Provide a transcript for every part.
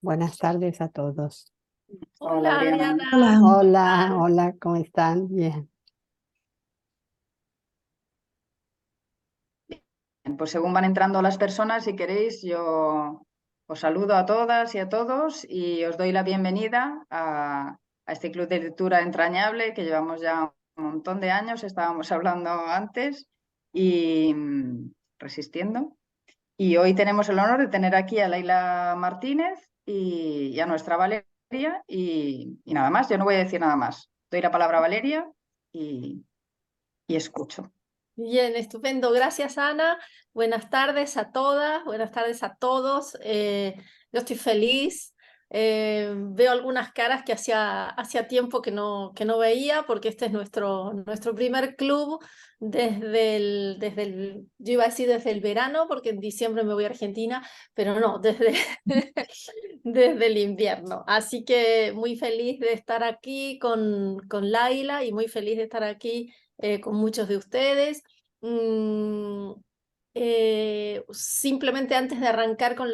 Buenas tardes a todos. Hola, Hola Adriana. Adriana, ¿Cómo Hola, estás? hola, ¿cómo están? Bien. Pues según van entrando las personas, si queréis, yo os saludo a todas y a todos y os doy la bienvenida a este club de lectura entrañable que llevamos ya un montón de años, estábamos hablando antes y resistiendo. Y hoy tenemos el honor de tener aquí a Laila Martínez y a nuestra Valeria y nada más, yo no voy a decir nada más. Doy la palabra a Valeria y, y escucho. Bien, estupendo. Gracias, Ana. Buenas tardes a todas, buenas tardes a todos. Yo estoy feliz. Veo algunas caras que hacía tiempo que no veía, porque este es nuestro primer club yo iba a decir desde el verano, porque en diciembre me voy a Argentina, pero no, desde el invierno. Así que muy feliz de estar aquí con Laila y muy feliz de estar aquí con muchos de ustedes. Mm, Simplemente antes de arrancar con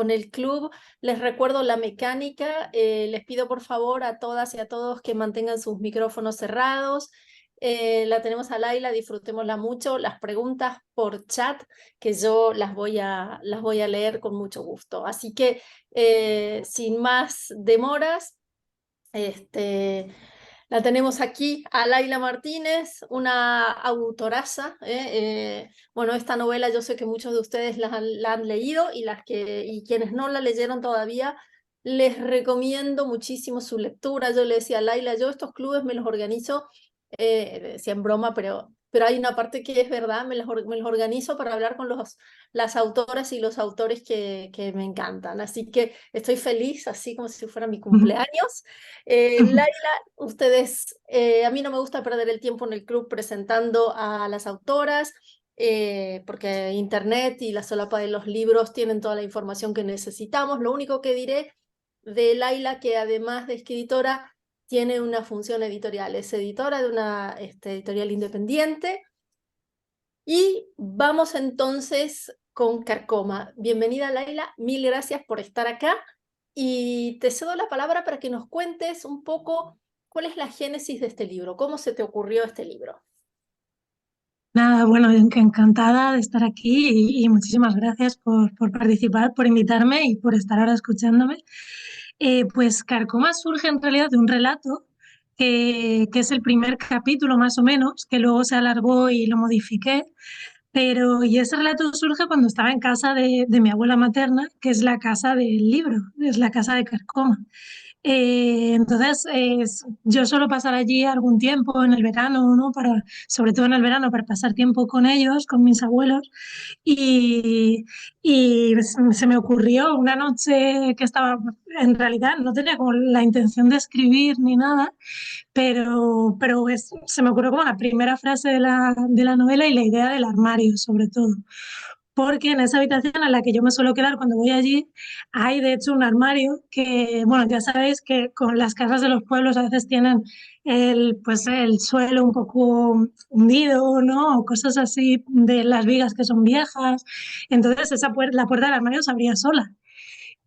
el club, les recuerdo la mecánica. Les pido por favor a todas y a todos que mantengan sus micrófonos cerrados. La tenemos a Laila, disfrutémosla mucho. Las preguntas por chat, que yo las voy a leer con mucho gusto. Así que sin más demoras, este, la tenemos aquí a Laila Martínez, una autoraza. Bueno, esta novela yo sé que muchos de ustedes la han leído y quienes no la leyeron todavía, les recomiendo muchísimo su lectura. Yo le decía a Laila, yo estos clubes me los organizo, decía en broma, pero hay una parte que es verdad, me los organizo para hablar con las autoras y los autores que me encantan. Así que estoy feliz, así como si fuera mi cumpleaños. Laila, a mí no me gusta perder el tiempo en el club presentando a las autoras, porque Internet y la solapa de los libros tienen toda la información que necesitamos. Lo único que diré de Laila, que además de escritora, tiene una función editorial, es editora de una editorial independiente. Y vamos entonces con Carcoma. Bienvenida, Laila, mil gracias por estar acá y te cedo la palabra para que nos cuentes un poco cuál es la génesis de este libro, cómo se te ocurrió este libro. nada, bueno, yo encantada de estar aquí y muchísimas gracias por participar, por invitarme y por estar ahora escuchándome. Pues Carcoma surge en realidad de un relato que es el primer capítulo más o menos, que luego se alargó y lo modifiqué, pero y ese relato surge cuando estaba en casa de mi abuela materna, que es la casa del libro, es la casa de Carcoma. Entonces, yo suelo pasar allí algún tiempo en el verano, ¿no? Sobre todo en el verano, para pasar tiempo con ellos, con mis abuelos. Y, y se me ocurrió una noche que estaba, en realidad no tenía como la intención de escribir ni nada, pero se me ocurrió como la primera frase de la novela y la idea del armario, sobre todo porque en esa habitación en la que yo me suelo quedar cuando voy allí, hay de hecho un armario que, bueno, ya sabéis que con las casas de los pueblos a veces tienen pues el suelo un poco hundido, ¿no? O cosas así de las vigas que son viejas. Entonces la puerta del armario se abría sola.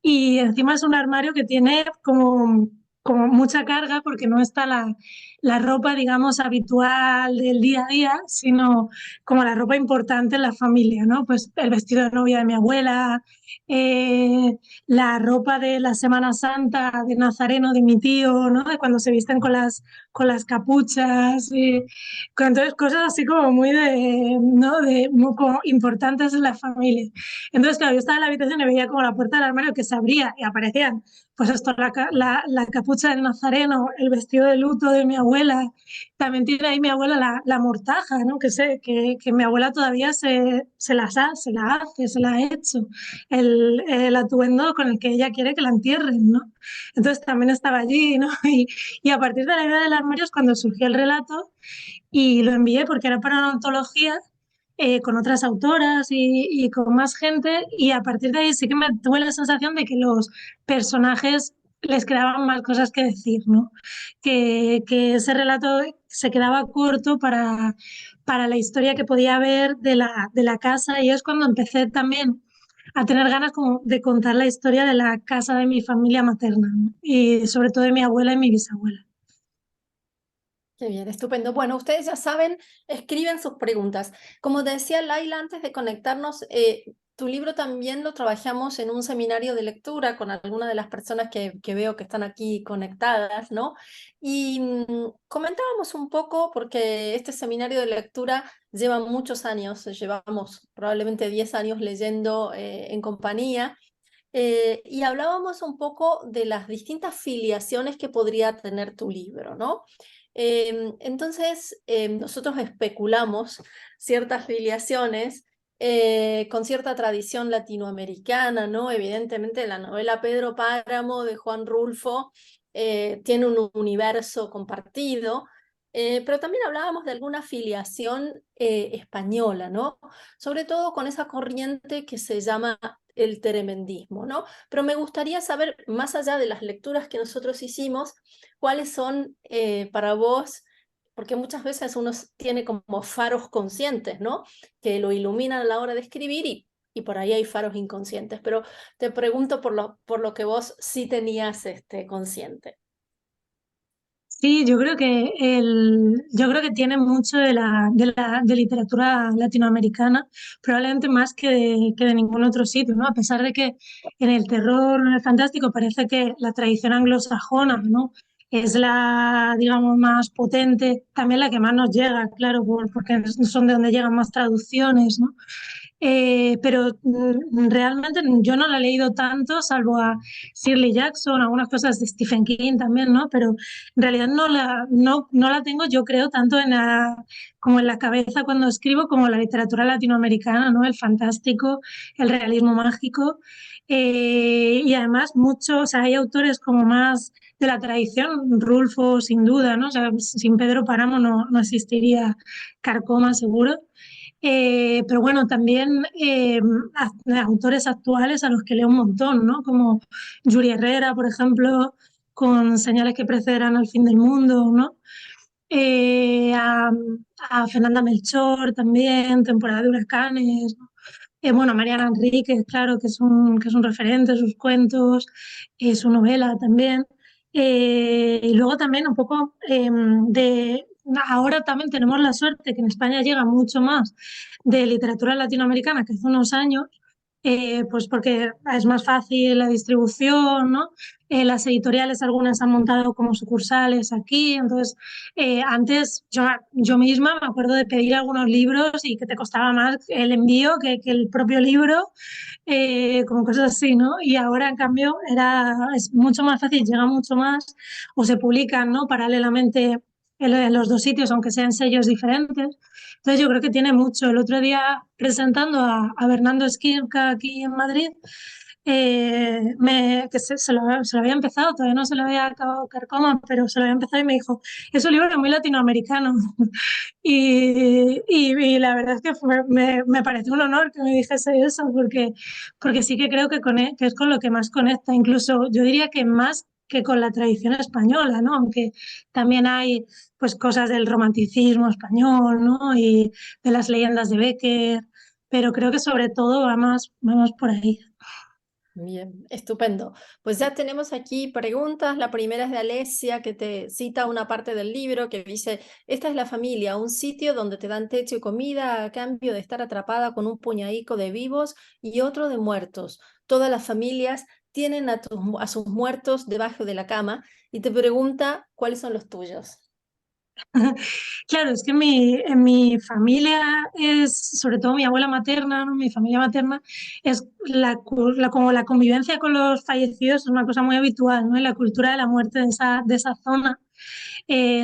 Y encima es un armario que tiene como mucha carga porque no está la ropa, digamos, habitual del día a día, sino como la ropa importante en la familia, ¿no? Pues el vestido de novia de mi abuela, eh, la ropa de la Semana Santa de Nazareno de mi tío, ¿no? De cuando se visten con las capuchas, entonces cosas así como muy ¿no? Muy como importantes en la familia. Entonces, claro, yo estaba en la habitación y veía como la puerta del armario que se abría y aparecían, pues esto, la capucha del nazareno, el vestido de luto de mi abuela. También tiene ahí mi abuela la mortaja, ¿no? Que mi abuela todavía se la hace, se la ha hecho. El atuendo con el que ella quiere que la entierren, ¿no? Entonces también estaba allí, ¿no? Y a partir de la idea del armario es cuando surgió el relato y lo envié porque era para una antología con otras autoras y con más gente y a partir de ahí sí que me tuve la sensación de que los personajes les quedaban más cosas que decir, ¿no? Que ese relato se quedaba corto para la historia que podía haber de la casa y es cuando empecé también a tener ganas como de contar la historia de la casa de mi familia materna, ¿no? Y sobre todo de mi abuela y mi bisabuela. Qué bien, estupendo. Bueno, ustedes ya saben, escriben sus preguntas. Como te decía Laila antes de conectarnos, tu libro también lo trabajamos en un seminario de lectura con algunas de las personas que veo que están aquí conectadas, ¿no? Y comentábamos un poco, porque este seminario de lectura lleva muchos años, llevamos probablemente 10 años leyendo en compañía. Y hablábamos un poco de las distintas filiaciones que podría tener tu libro, ¿no? Entonces, nosotros especulamos ciertas filiaciones con cierta tradición latinoamericana, ¿no? Evidentemente, la novela Pedro Páramo de Juan Rulfo tiene un universo compartido, pero también hablábamos de alguna filiación española, ¿no? Sobre todo con esa corriente que se llama el tremendismo, ¿no? Pero me gustaría saber, más allá de las lecturas que nosotros hicimos, cuáles son para vos, porque muchas veces uno tiene como faros conscientes, ¿no? Que lo iluminan a la hora de escribir y por ahí hay faros inconscientes, pero te pregunto por lo que vos sí tenías consciente. Sí, yo creo que tiene mucho de literatura latinoamericana, probablemente más que de ningún otro sitio, ¿no? A pesar de que en el terror, en el fantástico, parece que la tradición anglosajona, ¿no? Es la, digamos, más potente, también la que más nos llega, claro, porque son de donde llegan más traducciones, ¿no? Pero realmente yo no la he leído tanto, salvo a Shirley Jackson, algunas cosas de Stephen King también, ¿no? Pero en realidad no la tengo, yo creo, tanto como en la cabeza cuando escribo, como la literatura latinoamericana, ¿no? El fantástico, el realismo mágico. Y además, o sea, hay autores como más de la tradición, Rulfo, sin duda, ¿no? O sea, sin Pedro Páramo no existiría Carcoma, seguro. Pero bueno, también autores actuales a los que leo un montón, ¿no? Como Yuri Herrera, por ejemplo, con Señales que precederán al fin del mundo, ¿no? Eh, a, a Fernanda Melchor también, Temporada de huracanes, ¿no? Bueno, Mariana Enríquez, claro, que es un referente, sus cuentos, su novela también. Y luego también un poco ahora también tenemos la suerte que en España llega mucho más de literatura latinoamericana que hace unos años, pues porque es más fácil la distribución, ¿no? Las editoriales algunas han montado como sucursales aquí, entonces antes yo misma me acuerdo de pedir algunos libros y que te costaba más el envío que el propio libro, como cosas así, ¿no? Y ahora, en cambio, es mucho más fácil, llega mucho más, o se publican, ¿no? Paralelamente en los dos sitios, aunque sean sellos diferentes. Entonces yo creo que tiene mucho. El otro día presentando a Bernardo Esquirca aquí en Madrid, que se lo había empezado, todavía no se lo había acabado Carcoma, pero se lo había empezado y me dijo, es un libro muy latinoamericano. Y la verdad es que me pareció un honor que me dijese eso, porque sí que creo que es con lo que más conecta, incluso yo diría que más que con la tradición española, ¿no? Aunque también hay pues cosas del romanticismo español, ¿no? Y de las leyendas de Becker, pero creo que sobre todo vamos por ahí. Bien, estupendo. Pues ya tenemos aquí preguntas. La primera es de Alesia, que te cita una parte del libro que dice, esta es la familia, un sitio donde te dan techo y comida a cambio de estar atrapada con un puñadico de vivos y otro de muertos. Todas las familias tienen a sus muertos debajo de la cama y te pregunta cuáles son los tuyos. Claro, es que en mi familia es, sobre todo mi abuela materna, ¿no? Mi familia materna, es como la convivencia con los fallecidos es una cosa muy habitual, ¿no? En la cultura de la muerte de esa zona,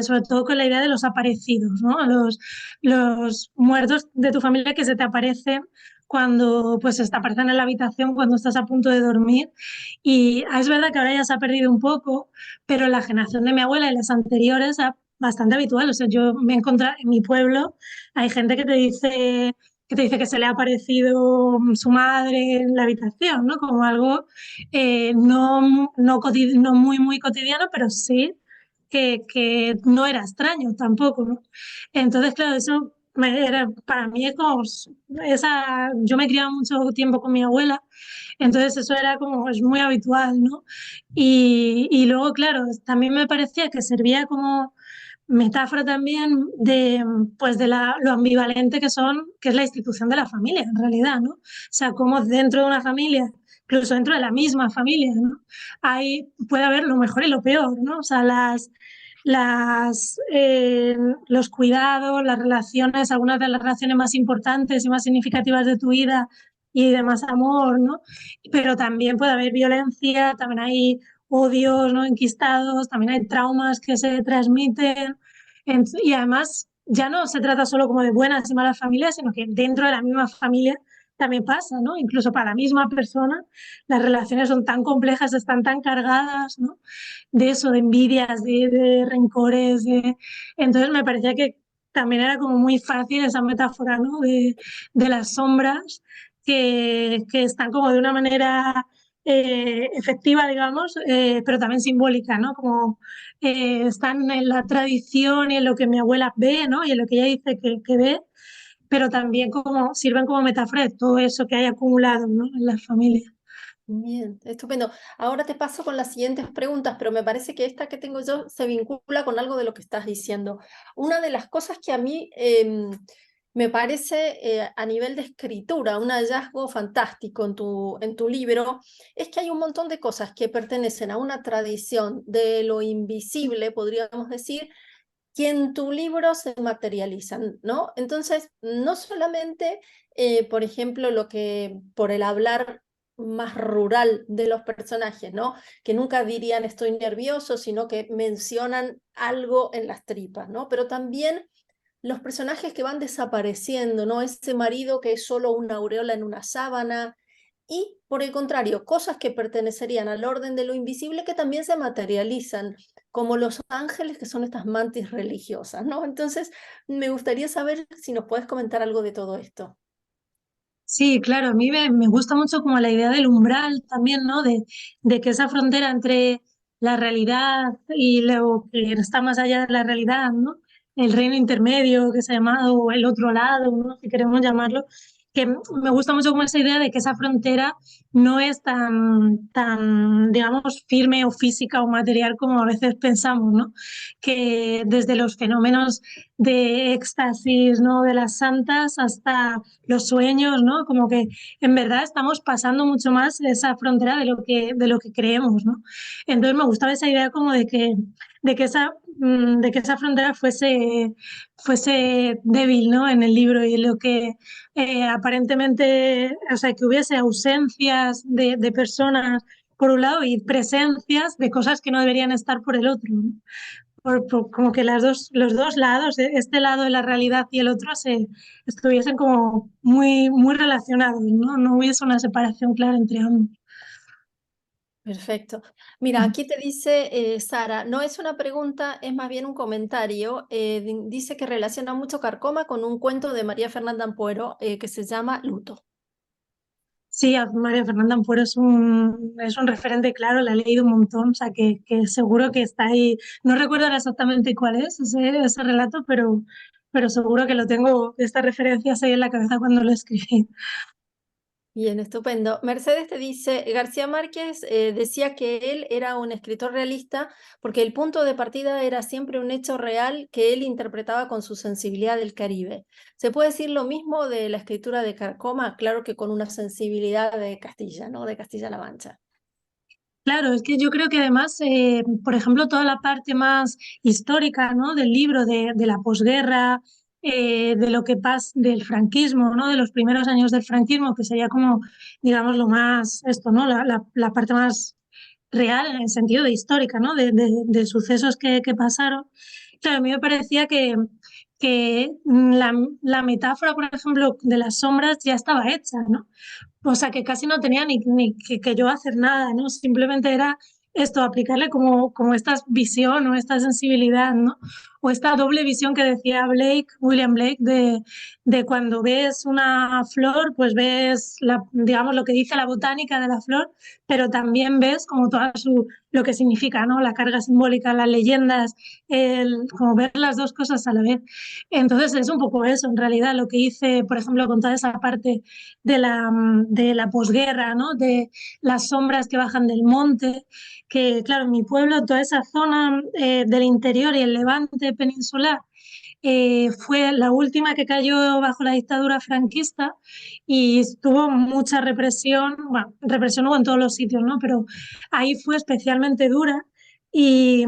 sobre todo con la idea de los aparecidos, ¿no? Los muertos de tu familia que se te aparecen cuando pues te aparecen en la habitación cuando estás a punto de dormir. Y es verdad que ahora ya se ha perdido un poco, pero la generación de mi abuela y las anteriores bastante habitual. O sea, yo me he encontrado en mi pueblo, hay gente que te dice que se le ha aparecido su madre en la habitación, ¿no? Como algo no muy, muy cotidiano, pero sí que no era extraño tampoco, ¿no? Entonces, claro, eso para mí es como yo me criaba mucho tiempo con mi abuela, entonces eso era como, es muy habitual, ¿no? Y luego, claro, también me parecía que servía como metáfora también de, pues lo ambivalente que es la institución de la familia, en realidad, ¿no? O sea, como dentro de una familia, incluso dentro de la misma familia, ¿no? Puede haber lo mejor y lo peor, ¿no? O sea, los cuidados, las relaciones, algunas de las relaciones más importantes y más significativas de tu vida y de más amor, ¿no? Pero también puede haber violencia, también hay odios, ¿no? Enquistados, también hay traumas que se transmiten. Y además ya no se trata solo como de buenas y malas familias, sino que dentro de la misma familia también pasa, ¿no? Incluso para la misma persona las relaciones son tan complejas, están tan cargadas, ¿no? De eso, de envidias, de rencores. Entonces me parecía que también era como muy fácil esa metáfora, ¿no? De las sombras que están como de una manera efectiva, digamos, pero también simbólica, ¿no? Como están en la tradición y en lo que mi abuela ve, ¿no? Y en lo que ella dice que ve, pero también como sirven como metáfora de todo eso que hay acumulado, ¿no? En la familia. Bien, estupendo. Ahora te paso con las siguientes preguntas, pero me parece que esta que tengo yo se vincula con algo de lo que estás diciendo. Una de las cosas que a mí me parece a nivel de escritura un hallazgo fantástico en tu libro es que hay un montón de cosas que pertenecen a una tradición de lo invisible, podríamos decir, que en tu libro se materializan, ¿no? Entonces, no solamente, por ejemplo, lo que por el hablar más rural de los personajes, ¿no? Que nunca dirían estoy nervioso, sino que mencionan algo en las tripas, ¿no? Pero también los personajes que van desapareciendo, ¿no? Ese marido que es solo una aureola en una sábana, y por el contrario, cosas que pertenecerían al orden de lo invisible que también se materializan, como los ángeles, que son estas mantis religiosas, ¿no? Entonces, me gustaría saber si nos puedes comentar algo de todo esto. Sí, claro, a mí me gusta mucho como la idea del umbral también, ¿no? De que esa frontera entre la realidad y lo que está más allá de la realidad, ¿no? El reino intermedio que se ha llamado, o el otro lado, ¿no? Si queremos llamarlo, que me gusta mucho como esa idea de que esa frontera no es tan, digamos, firme o física o material como a veces pensamos, ¿no? Que desde los fenómenos de éxtasis, ¿no? De las santas hasta los sueños, ¿no? Como que en verdad estamos pasando mucho más esa frontera de lo que creemos, ¿no? Entonces me gustaba esa idea como de que esa frontera fuese débil, ¿no? En el libro y lo que aparentemente, o sea, que hubiese ausencias de personas por un lado y presencias de cosas que no deberían estar por el otro, ¿no? Como que los dos lados, este lado de la realidad y el otro, estuviesen como muy relacionados, ¿no? No hubiese una separación clara entre ambos. Perfecto. Mira, aquí te dice Sara, no es una pregunta, es más bien un comentario. Dice que relaciona mucho Carcoma con un cuento de María Fernanda Ampuero que se llama Luto. Sí, María Fernanda Ampuero es un referente claro, la he leído un montón, o sea que seguro que está ahí. No recuerdo ahora exactamente cuál es ese relato, pero seguro que lo tengo, estas referencias ahí en la cabeza cuando lo escribí. Bien, estupendo. Mercedes te dice, García Márquez decía que él era un escritor realista porque el punto de partida era siempre un hecho real que él interpretaba con su sensibilidad del Caribe. ¿Se puede decir lo mismo de la escritura de Carcoma? Claro que con una sensibilidad de Castilla, ¿no? De Castilla-La Mancha. Claro, es que yo creo que además, por ejemplo, toda la parte más histórica, ¿no? Del libro, de la posguerra, de lo que pasa del franquismo, ¿no? De los primeros años del franquismo, que sería como, digamos, lo más, esto, ¿no? La parte más real en el sentido de histórica, ¿no? De sucesos que pasaron. Claro, a mí me parecía que la metáfora, por ejemplo, de las sombras ya estaba hecha, ¿no? O sea, que casi no tenía ni que yo hacer nada, ¿no? Simplemente era esto, aplicarle como esta visión o esta sensibilidad, ¿no? o esta doble visión que decía Blake, William Blake, de cuando ves una flor, pues ves digamos, lo que dice la botánica de la flor, pero también ves como toda lo que significa, ¿no? La carga simbólica, las leyendas, como ver las dos cosas a la vez. Entonces es un poco eso, en realidad, lo que hice, por ejemplo, con toda esa parte de la posguerra, ¿no? De las sombras que bajan del monte, que claro, mi pueblo, toda esa zona del interior y el levante peninsular, fue la última que cayó bajo la dictadura franquista y tuvo mucha represión, bueno, represión hubo en todos los sitios, ¿no? Pero ahí fue especialmente dura y,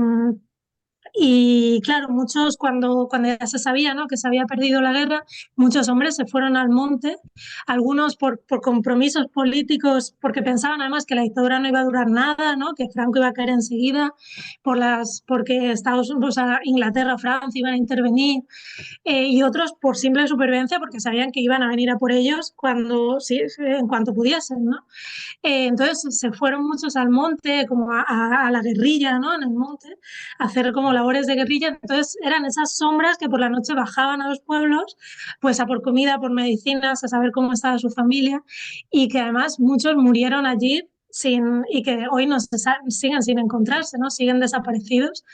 y claro, muchos cuando ya se sabía, ¿no?, que se había perdido la guerra, muchos hombres se fueron al monte, algunos por compromisos políticos, porque pensaban además que la dictadura no iba a durar nada, ¿no?, que Franco iba a caer enseguida, porque Estados Unidos, o sea, Inglaterra, Francia iban a intervenir, y otros por simple supervivencia, porque sabían que iban a venir a por ellos sí, en cuanto pudiesen, ¿no? Entonces se fueron muchos al monte, como a la guerrilla, ¿no? En el monte, a hacer como labores de guerrilla. Entonces eran esas sombras que por la noche bajaban a los pueblos, pues a por comida, por medicinas, a saber cómo estaba su familia, y que además muchos murieron allí y que hoy no siguen sin encontrarse, ¿no? Siguen desaparecidos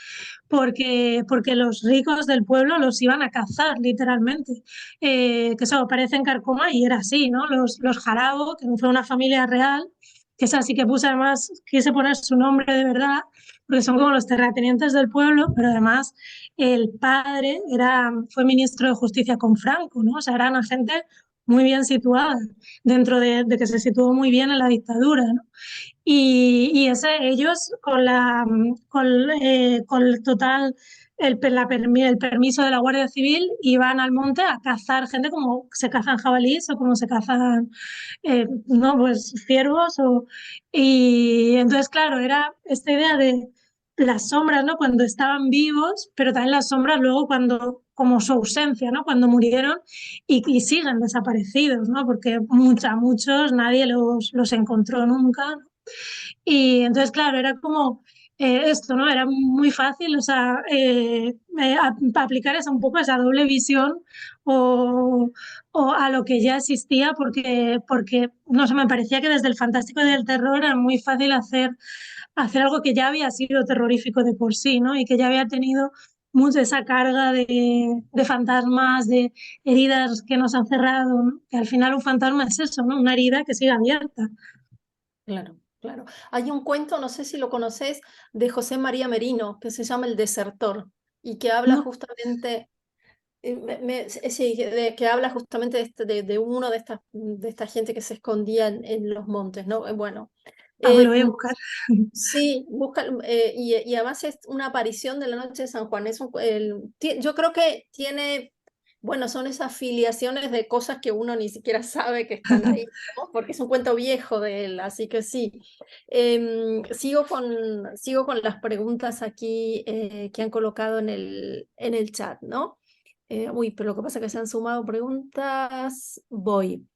porque los ricos del pueblo los iban a cazar, literalmente. Que eso aparece en Carcoma y era así, ¿no? Los Jarabo, que fue una familia real, que es así que además, quise poner su nombre de verdad, porque son como los terratenientes del pueblo, pero además el padre fue ministro de Justicia con Franco, ¿no? O sea, era una gente muy bien situada, dentro de que se situó muy bien en la dictadura, ¿no? Ellos con el total el permiso de la Guardia Civil iban al monte a cazar gente como se cazan jabalíes o como se cazan no, pues, ciervos. Y entonces, claro, era esta idea de las sombras, ¿no?, cuando estaban vivos, pero también las sombras luego como su ausencia, ¿no?, cuando murieron y siguen desaparecidos, ¿no?, porque muchos nadie los encontró nunca, ¿no? Y entonces, claro, era como esto, ¿no? Era muy fácil, o sea, aplicar un poco esa doble visión o, o a lo que ya existía, porque, no sé, me parecía que desde el fantástico y del terror era muy fácil hacer algo que ya había sido terrorífico de por sí, ¿no? Y que ya había tenido mucha esa carga de fantasmas, de heridas que nos han cerrado, ¿no? Que al final un fantasma es eso, ¿no? Una herida que sigue abierta. Claro, claro. Hay un cuento, no sé si lo conoces, de José María Merino, que se llama El Desertor, y que habla ¿No? justamente, sí, que habla justamente de uno de esta gente que se escondía en los montes, ¿no? Bueno, Me lo voy a buscar. sí, busca, y además es una aparición de la noche de San Juan. Yo creo que tiene, bueno, son esas filiaciones de cosas que uno ni siquiera sabe que están ahí, ¿no? Porque es un cuento viejo de él, así que sí. Sigo con las preguntas aquí que han colocado en el chat, ¿no? Uy, pero lo que pasa es que se han sumado preguntas. Voy.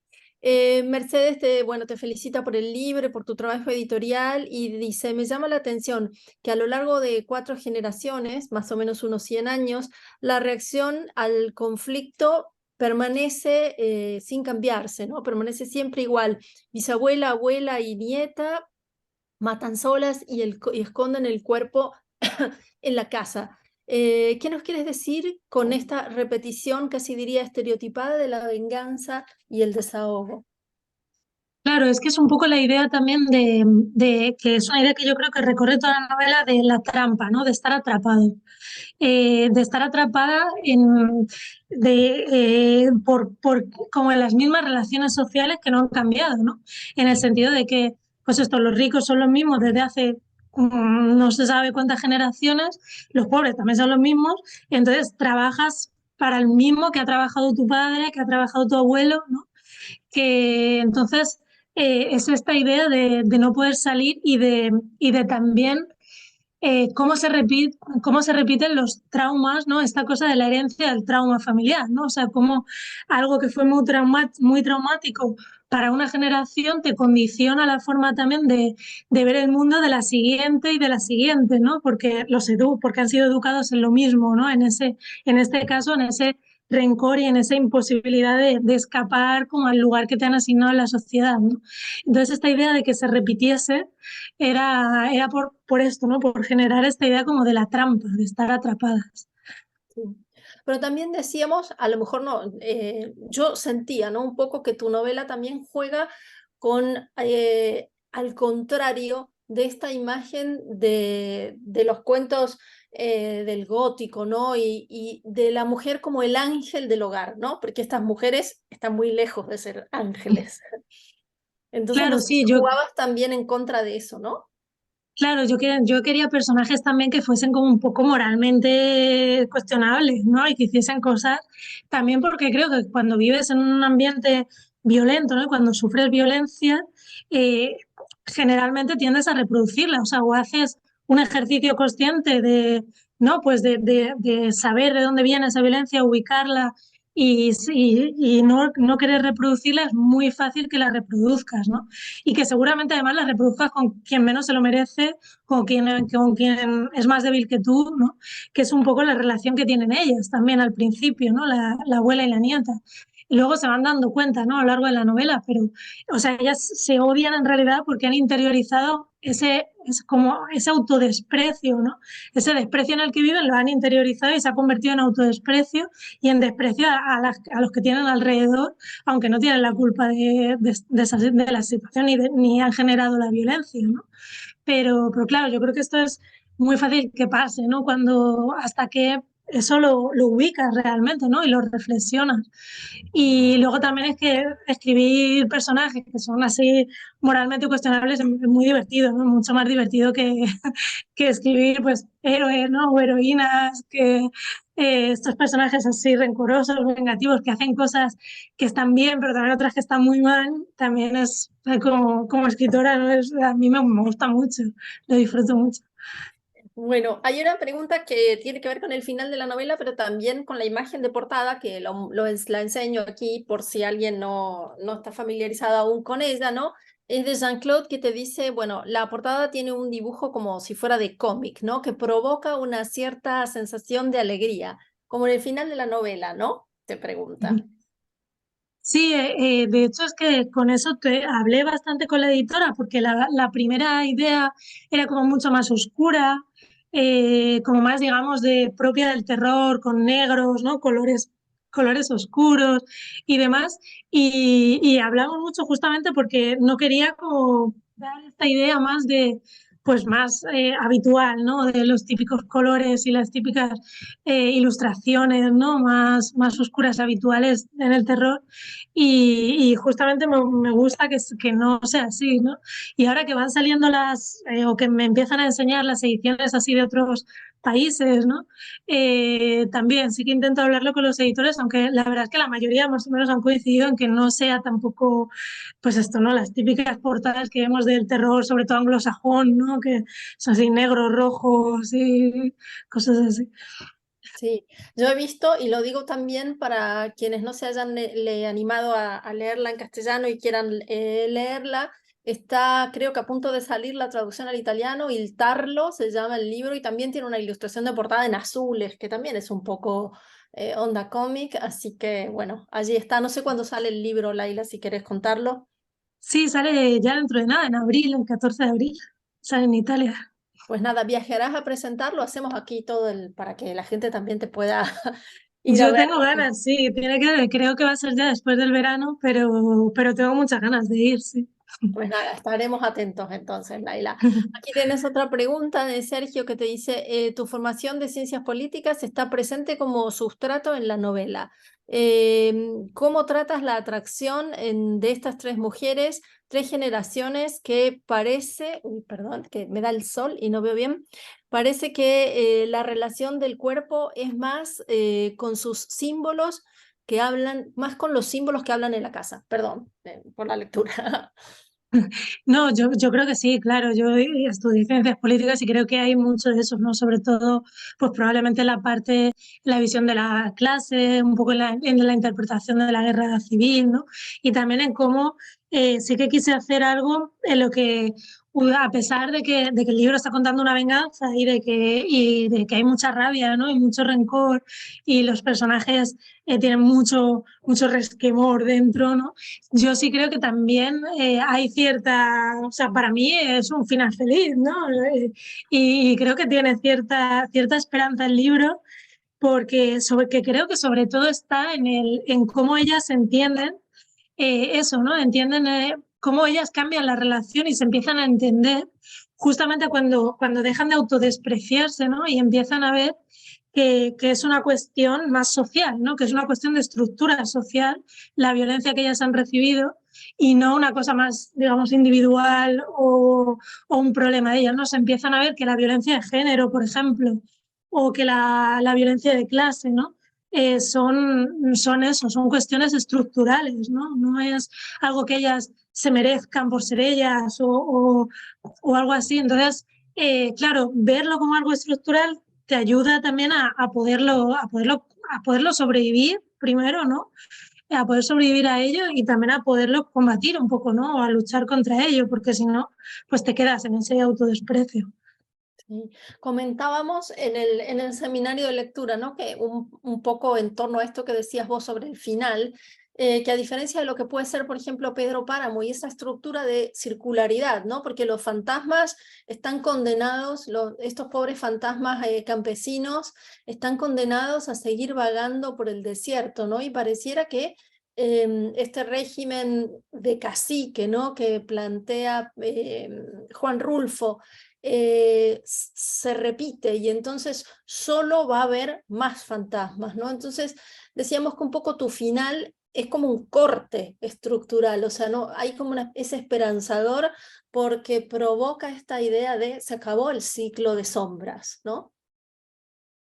Mercedes, bueno, te felicita por el libro, por tu trabajo editorial y dice, me llama la atención que a lo largo de 4 generaciones, más o menos unos 100 años, la reacción al conflicto permanece sin cambiarse, ¿no? Permanece siempre igual. Bisabuela, abuela y nieta matan solas y esconden el cuerpo en la casa. ¿Qué nos quieres decir con esta repetición, casi diría estereotipada, de la venganza y el desahogo? Claro, es que es un poco la idea también de que es una idea que yo creo que recorre toda la novela de la trampa, ¿no? De estar atrapado. De estar atrapada como en las mismas relaciones sociales que no han cambiado, ¿no? En el sentido de que, pues esto, los ricos son los mismos desde hace no se sabe cuántas generaciones, los pobres también son los mismos, y entonces trabajas para el mismo que ha trabajado tu padre, que ha trabajado tu abuelo, ¿no? Que entonces es esta idea de no poder salir y de también cómo se repiten los traumas, ¿no? Esta cosa de la herencia del trauma familiar, ¿no? O sea, cómo algo que fue muy traumático para una generación te condiciona la forma también de ver el mundo de la siguiente y de la siguiente, ¿no? Porque han sido educados en lo mismo, ¿no? En este caso, en ese rencor y en esa imposibilidad de escapar como al lugar que te han asignado en la sociedad, ¿no? Entonces, esta idea de que se repitiese era por esto, ¿no? Por generar esta idea como de la trampa, de estar atrapadas. Sí. Pero también decíamos, a lo mejor no, yo sentía, ¿no? Un poco que tu novela también juega con, al contrario de esta imagen de los cuentos del gótico, ¿no? Y de la mujer como el ángel del hogar, ¿no? Porque estas mujeres están muy lejos de ser ángeles. Entonces, no Claro, sé sí, si jugabas también en contra de eso, ¿no? claro, yo quería personajes también que fuesen como un poco moralmente cuestionables, ¿no? Y que hiciesen cosas también porque creo que cuando vives en un ambiente violento, ¿no? Y cuando sufres violencia, eh, generalmente tiendes a reproducirla, o sea, o haces un ejercicio consciente de, ¿no? Pues de saber de dónde viene esa violencia, ubicarla y no querer reproducirla, es muy fácil que la reproduzcas, ¿no? Y que seguramente además la reproduzcas con quien menos se lo merece, con quien es más débil que tú, ¿no? Que es un poco la relación que tienen ellas también al principio, ¿no? La abuela y la nieta. Y luego se van dando cuenta, ¿no? A lo largo de la novela, pero, o sea, ellas se odian en realidad porque han interiorizado como ese autodesprecio, ¿no? Ese desprecio en el que viven lo han interiorizado y se ha convertido en autodesprecio y en desprecio a los que tienen alrededor, aunque no tienen la culpa de la situación ni han generado la violencia, ¿no? Pero claro, yo creo que esto es muy fácil que pase, ¿no? Hasta que eso lo ubicas realmente, ¿no? Y lo reflexionas. Y luego también es que escribir personajes que son así moralmente cuestionables es muy divertido, ¿no? Mucho más divertido que escribir pues héroes, ¿no? O heroínas, que estos personajes así rencorosos, vengativos, que hacen cosas que están bien, pero también otras que están muy mal, también es como escritora, ¿no? A mí me gusta mucho, lo disfruto mucho. Bueno, hay una pregunta que tiene que ver con el final de la novela, pero también con la imagen de portada, que la enseño aquí por si alguien no está familiarizado aún con ella, ¿no? Es de Jean-Claude que te dice, bueno, la portada tiene un dibujo como si fuera de cómic, ¿no? Que provoca una cierta sensación de alegría, como en el final de la novela, ¿no? Te pregunta. Sí, de hecho es que con eso te hablé bastante con la editora porque la primera idea era como mucho más oscura, como más, digamos, propia del terror, con negros, ¿no? Colores oscuros y demás. Y hablamos mucho justamente porque no quería como dar esta idea más pues más habitual, ¿no? De los típicos colores y las típicas ilustraciones, ¿no? Más oscuras habituales en el terror y justamente me gusta que no sea así, ¿no? Y ahora que van saliendo o que me empiezan a enseñar las ediciones así de otros países, ¿no? También sí que intento hablarlo con los editores, aunque la verdad es que la mayoría más o menos han coincidido en que no sea tampoco, pues esto, ¿no? Las típicas portadas que vemos del terror, sobre todo anglosajón, ¿no? Que son así negros, rojos y cosas así. Sí, yo he visto y lo digo también para quienes no se hayan animado a leerla en castellano y quieran leerla, está creo que a punto de salir la traducción al italiano, Il Tarlo se llama el libro y también tiene una ilustración de portada en azules, que también es un poco onda cómic, así que bueno, allí está, no sé cuándo sale el libro, Laila, si querés contarlo. Sí, sale ya dentro de nada, en abril, el 14 de abril, sale en Italia. Pues nada, viajarás a presentarlo, hacemos aquí todo para que la gente también te pueda ir a Yo ver. tengo ganas, sí, creo que va a ser ya después del verano, pero tengo muchas ganas de ir, sí. Pues nada, estaremos atentos entonces, Laila. Aquí tienes otra pregunta de Sergio que te dice, ¿tu formación de ciencias políticas está presente como sustrato en la novela? ¿Cómo tratas la atracción de estas tres mujeres, tres generaciones que parece, uy, perdón, que me da el sol y no veo bien, parece que la relación del cuerpo es más con sus símbolos que hablan, más con los símbolos que hablan en la casa? Perdón por la lectura. No, yo creo que sí, claro. Yo estudié ciencias políticas y creo que hay mucho de eso, ¿no? Sobre todo, pues probablemente la parte, la visión de la clase, un poco en la interpretación de la guerra civil, ¿no? Y también en cómo sí que quise hacer algo en lo que, a pesar de que el libro está contando una venganza y de que hay mucha rabia, ¿no? Y mucho rencor y los personajes tienen mucho resquemor dentro, ¿no? Yo sí creo que también hay cierta, o sea, para mí es un final feliz, ¿no? Y creo que tiene cierta esperanza el libro, porque que creo que sobre todo está en cómo ellas entienden eso, ¿no? Entienden cómo ellas cambian la relación y se empiezan a entender justamente cuando dejan de autodespreciarse, ¿no? Y empiezan a ver que es una cuestión más social, ¿no? Que es una cuestión de estructura social, la violencia que ellas han recibido y no una cosa más, digamos, individual o un problema de ellas, ¿no? Se empiezan a ver que la violencia de género, por ejemplo, o que la violencia de clase, ¿no? Son eso, son cuestiones estructurales, ¿no? No es algo que ellas se merezcan por ser ellas o algo así. Entonces, claro, verlo como algo estructural te ayuda también a poderlo sobrevivir primero, ¿no? A poder sobrevivir a ello y también a poderlo combatir un poco, ¿no? O a luchar contra ello, porque si no, pues te quedas en ese autodesprecio. Sí. Comentábamos en el seminario de lectura, ¿no? Que un poco en torno a esto que decías vos sobre el final, que a diferencia de lo que puede ser, por ejemplo, Pedro Páramo y esa estructura de circularidad, ¿no? Porque los fantasmas están condenados, estos pobres fantasmas campesinos están condenados a seguir vagando por el desierto, ¿no? Y pareciera que este régimen de cacique, ¿no? Que plantea Juan Rulfo, se repite y entonces solo va a haber más fantasmas, ¿no? Entonces decíamos que un poco tu final es como un corte estructural, o sea, no hay como es esperanzador porque provoca esta idea de se acabó el ciclo de sombras, ¿no?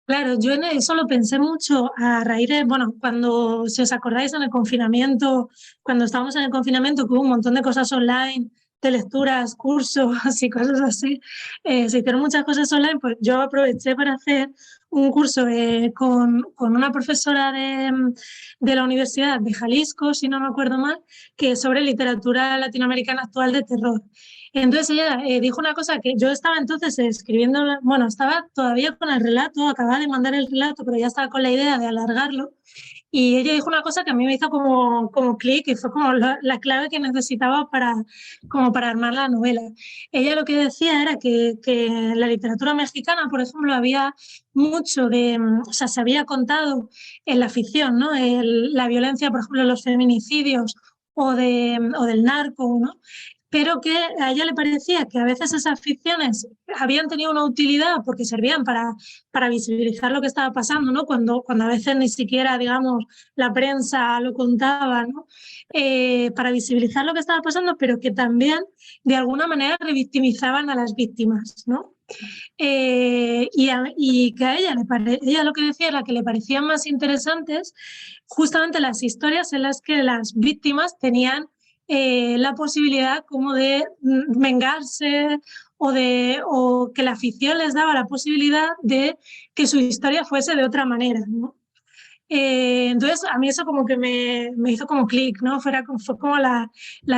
Claro, yo en eso lo pensé mucho a raíz de, bueno, cuando, si os acordáis, en el confinamiento, cuando estábamos en el confinamiento, que hubo un montón de cosas online, de lecturas, cursos y cosas así, se hicieron muchas cosas online, pues yo aproveché para hacer un curso con una profesora de la Universidad de Jalisco, si no me acuerdo mal, que es sobre literatura latinoamericana actual de terror. Entonces ella dijo una cosa que yo estaba entonces escribiendo, bueno, estaba todavía con el relato, acababa de mandar el relato, pero ya estaba con la idea de alargarlo. Y ella dijo una cosa que a mí me hizo como clic y fue como la clave que necesitaba como para armar la novela. Ella lo que decía era que en la literatura mexicana, por ejemplo, había mucho o sea, se había contado en la ficción, ¿no? La violencia, por ejemplo, los feminicidios o del narco, ¿no? Pero que a ella le parecía que a veces esas ficciones habían tenido una utilidad porque servían para visibilizar lo que estaba pasando, ¿no? Cuando a veces ni siquiera, digamos, la prensa lo contaba, ¿no? Para visibilizar lo que estaba pasando, pero que también de alguna manera revictimizaban a las víctimas, ¿no? Y que a ella lo que decía era que le parecían más interesantes justamente las historias en las que las víctimas tenían la posibilidad como de vengarse o que la ficción les daba la posibilidad de que su historia fuese de otra manera, ¿no? Entonces, a mí eso como que me hizo como clic, ¿no? Fue como la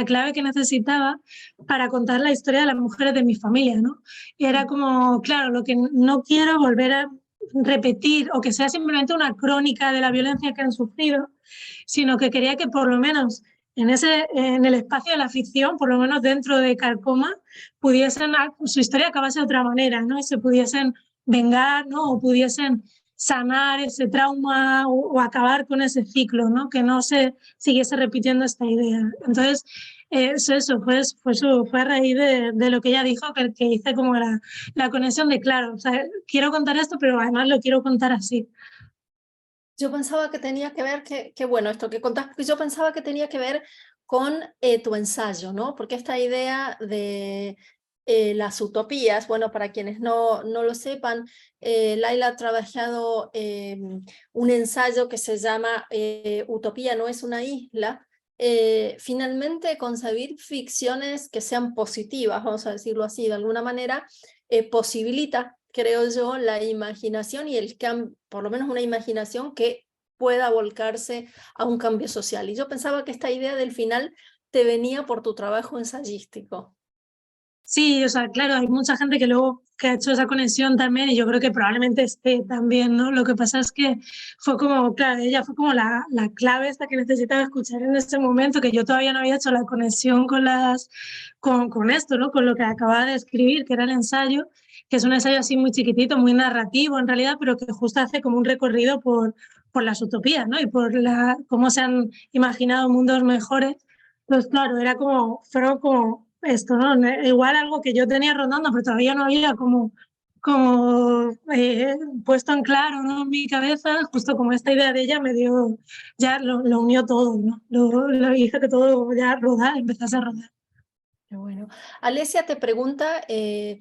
clave que necesitaba para contar la historia de las mujeres de mi familia, ¿no? Y era como, claro, lo que no quiero volver a repetir o que sea simplemente una crónica de la violencia que han sufrido, sino que quería que por lo menos en el espacio de la ficción, por lo menos dentro de Carcoma, su historia acabase de otra manera, ¿no? Y se pudiesen vengar, ¿no? O pudiesen sanar ese trauma o acabar con ese ciclo, ¿no? Que no se siguiese repitiendo esta idea. Entonces, fue a raíz de lo que ella dijo que hice como la conexión de, claro, o sea, quiero contar esto, pero además lo quiero contar así. Yo pensaba que tenía que ver, que bueno, esto que contaste, porque yo pensaba que tenía que ver con tu ensayo, ¿no? Porque esta idea de las utopías, bueno, para quienes no lo sepan, Laila ha trabajado un ensayo que se llama Utopía no es una isla, finalmente concebir ficciones que sean positivas, vamos a decirlo así, de alguna manera, posibilita, creo yo, la imaginación y por lo menos una imaginación que pueda volcarse a un cambio social. Y yo pensaba que esta idea del final te venía por tu trabajo ensayístico. Sí, o sea, claro, hay mucha gente que luego que ha hecho esa conexión también y yo creo que probablemente esté también, ¿no? Lo que pasa es que fue como, claro, ella fue como la clave esta que necesitaba escuchar en ese momento, que yo todavía no había hecho la conexión con esto, ¿no? Con lo que acababa de escribir, que era el ensayo, que es un ensayo así muy chiquitito, muy narrativo en realidad, pero que justo hace como un recorrido por las utopías, ¿no? Y por cómo se han imaginado mundos mejores. Pues claro, fueron como esto, ¿no? Igual algo que yo tenía rondando, pero todavía no había puesto en claro, ¿no? En mi cabeza, justo como esta idea de ella me dio, ya lo unió todo, ¿no? Lo hizo que todo ya empezase a rodar. Qué bueno. Alesia te pregunta, que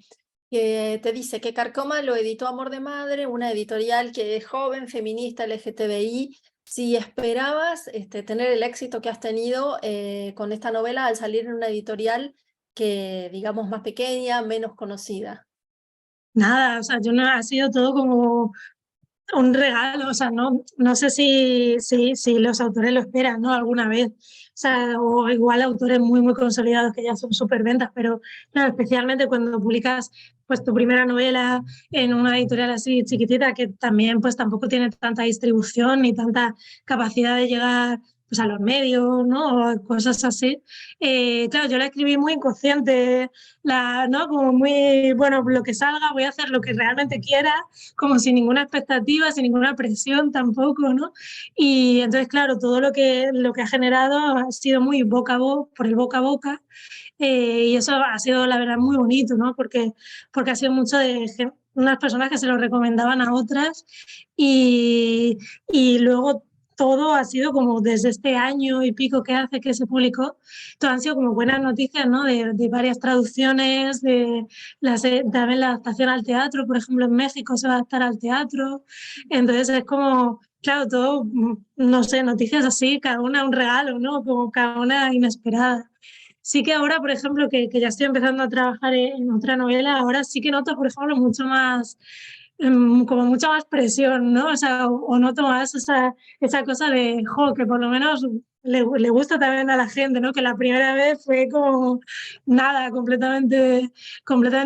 te dice que Carcoma lo editó Amor de Madre, una editorial que es joven, feminista, LGTBI. Si esperabas tener el éxito que has tenido con esta novela al salir en una editorial que, digamos, más pequeña, menos conocida. Nada, o sea, yo no, ha sido todo como un regalo, o sea, no sé si los autores lo esperan, ¿no? Alguna vez, o sea, o igual autores muy, muy consolidados que ya son súper ventas, pero claro, especialmente cuando publicas pues tu primera novela en una editorial así chiquitita que también pues tampoco tiene tanta distribución ni tanta capacidad de llegar pues a los medios, ¿no? O cosas así. Claro, yo la escribí muy inconsciente, ¿no? Como muy, bueno, lo que salga, voy a hacer lo que realmente quiera, como sin ninguna expectativa, sin ninguna presión tampoco, ¿no? Y entonces, claro, todo lo que ha generado ha sido muy por el boca a boca, y eso ha sido, la verdad, muy bonito, ¿no? Porque ha sido mucho de unas personas que se lo recomendaban a otras y luego todo ha sido como desde este año y pico que hace que se publicó, todo han sido como buenas noticias, ¿no? De varias traducciones, también la adaptación al teatro, por ejemplo, en México se va a adaptar al teatro, entonces es como, claro, todo, no sé, noticias así, cada una un regalo, ¿no? Como cada una inesperada. Sí que ahora, por ejemplo, que ya estoy empezando a trabajar en otra novela, ahora sí que noto, por ejemplo, mucho más, como mucha más presión, ¿no? O sea, o noto más esa cosa de, que por lo menos le gusta también a la gente, ¿no? Que la primera vez fue como nada, completamente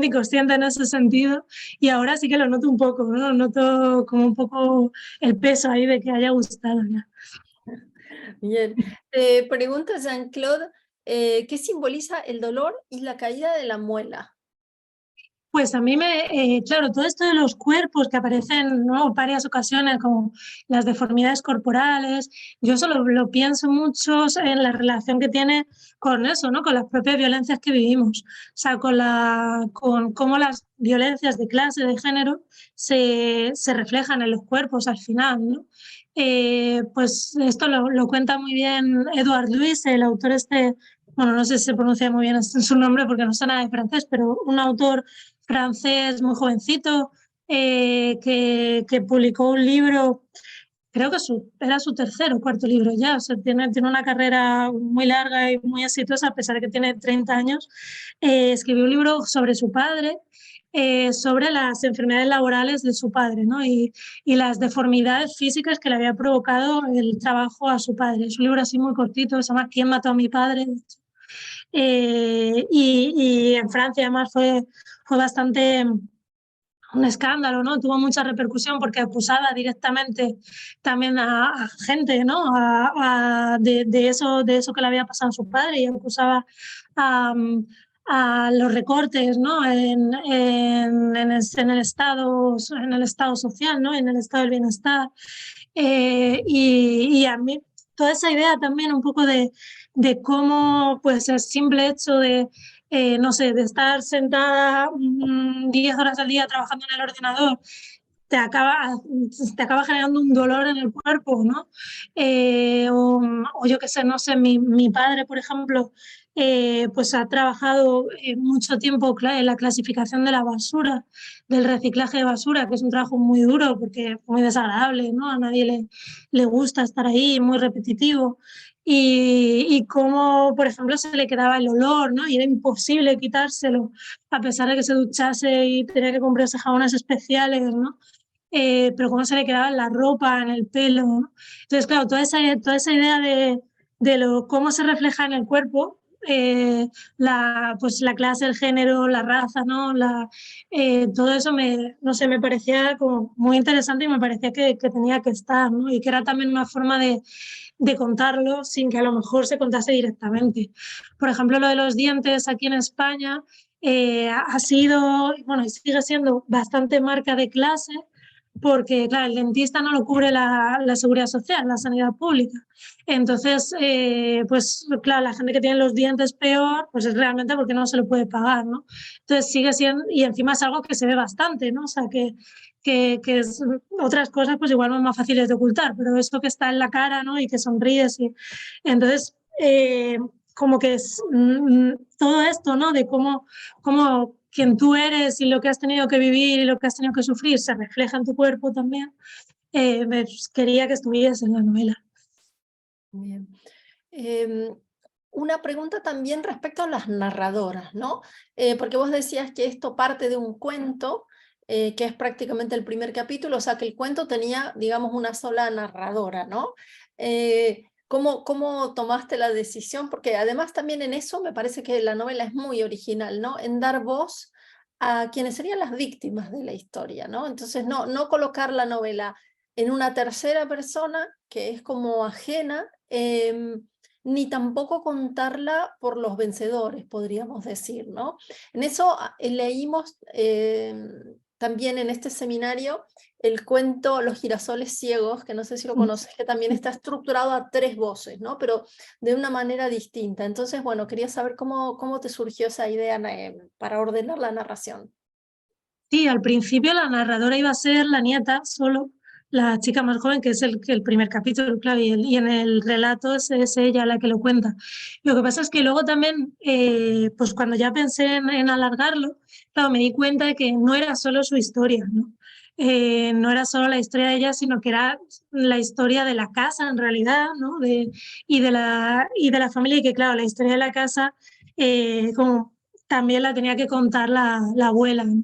inconsciente en ese sentido, y ahora sí que lo noto un poco, ¿no? Noto como un poco el peso ahí de que haya gustado ya. Bien. Pregunta Jean-Claude, ¿qué simboliza el dolor y la caída de la muela? Pues a mí claro, todo esto de los cuerpos que aparecen, ¿no? Varias ocasiones, como las deformidades corporales, yo solo lo pienso mucho en la relación que tiene con eso, ¿no? Con las propias violencias que vivimos, o sea, con cómo las violencias de clase, de género, se reflejan en los cuerpos al final, ¿no? Pues esto lo cuenta muy bien Edouard Louis, el autor bueno, no sé si se pronuncia muy bien su nombre porque no sé nada de francés, pero un autor francés muy jovencito, que publicó un libro, creo que era su tercer o cuarto libro ya, o sea, tiene una carrera muy larga y muy exitosa a pesar de que tiene 30 años. Escribió un libro sobre su padre, sobre las enfermedades laborales de su padre, ¿no? Y las deformidades físicas que le había provocado el trabajo a su padre. Es un libro así muy cortito, se llama ¿Quién mató a mi padre? Y en Francia además fue bastante un escándalo, ¿no? Tuvo mucha repercusión porque acusaba directamente también a gente, ¿no? De eso que le había pasado a su padre, y acusaba a, a los recortes, ¿no? En el estado social, ¿no? En el estado del bienestar. Y a mí toda esa idea también un poco de cómo pues el simple hecho no sé, de estar sentada 10 horas al día trabajando en el ordenador, te acaba generando un dolor en el cuerpo, ¿no? O yo qué sé, no sé, mi padre, por ejemplo, pues ha trabajado mucho tiempo en la clasificación de la basura, del reciclaje de basura, que es un trabajo muy duro porque es muy desagradable, ¿no? A nadie le gusta estar ahí, muy repetitivo. y cómo, por ejemplo, se le quedaba el olor, ¿no? Y era imposible quitárselo, a pesar de que se duchase y tenía que comprarse jabones especiales, ¿no? Pero cómo se le quedaba en la ropa, en el pelo, ¿no? Entonces, claro, toda esa idea de cómo se refleja en el cuerpo, pues la clase, el género, la raza, ¿no? Todo eso no sé, me parecía como muy interesante y me parecía que tenía que estar, ¿no? Y que era también una forma de contarlo sin que a lo mejor se contase directamente. Por ejemplo, lo de los dientes aquí en España ha sido, bueno, y sigue siendo bastante marca de clase, porque, claro, el dentista no lo cubre la seguridad social, la sanidad pública. Entonces, pues, claro, la gente que tiene los dientes peor, pues es realmente porque no se lo puede pagar, ¿no? Entonces, sigue siendo, y encima es algo que se ve bastante, ¿no? O sea, que es, otras cosas, pues igual no es más fáciles de ocultar, pero esto que está en la cara, ¿no? Y que sonríes. Entonces, como que es todo esto, ¿no? De cómo quien tú eres y lo que has tenido que vivir y lo que has tenido que sufrir se refleja en tu cuerpo también. Quería que estuvieras en la novela. Bien. Una pregunta también respecto a las narradoras, ¿no? Porque vos decías que esto parte de un cuento, que es prácticamente el primer capítulo, o sea que el cuento tenía, digamos, una sola narradora, ¿no? ¿Cómo tomaste la decisión? Porque además también en eso me parece que la novela es muy original, ¿no? En dar voz a quienes serían las víctimas de la historia, ¿no? Entonces no colocar la novela en una tercera persona que es como ajena, ni tampoco contarla por los vencedores, podríamos decir, ¿no? En eso leímos también en este seminario el cuento Los girasoles ciegos, que no sé si lo conoces, que también está estructurado a 3 voces, ¿no? Pero de una manera distinta. Entonces, bueno, quería saber cómo te surgió esa idea para ordenar la narración. Sí, al principio la narradora iba a ser la nieta solo, la chica más joven, que es el primer capítulo, claro, y en el relato es ella la que lo cuenta. Lo que pasa es que luego también, pues cuando ya pensé en alargarlo, claro, me di cuenta de que no era solo su historia, ¿no? No era solo la historia de ella, sino que era la historia de la casa en realidad, ¿no? Y de la familia, y que claro, la historia de la casa como también la tenía que contar la abuela, ¿no?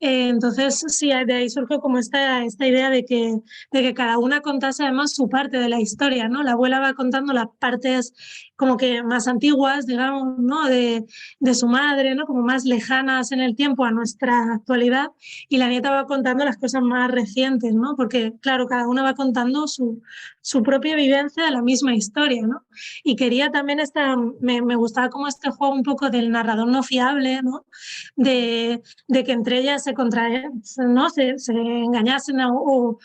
Entonces, sí, de ahí surgió como esta idea de que cada una contase además su parte de la historia, ¿no? La abuela va contando las partes como que más antiguas, digamos, ¿no? De su madre, ¿no? Como más lejanas en el tiempo a nuestra actualidad, y la nieta va contando las cosas más recientes, ¿no? Porque, claro, cada una va contando su propia vivencia de la misma historia, ¿no? Y quería también me gustaba como este juego un poco del narrador no fiable, ¿no? De que entre ellas ¿no? se engañasen o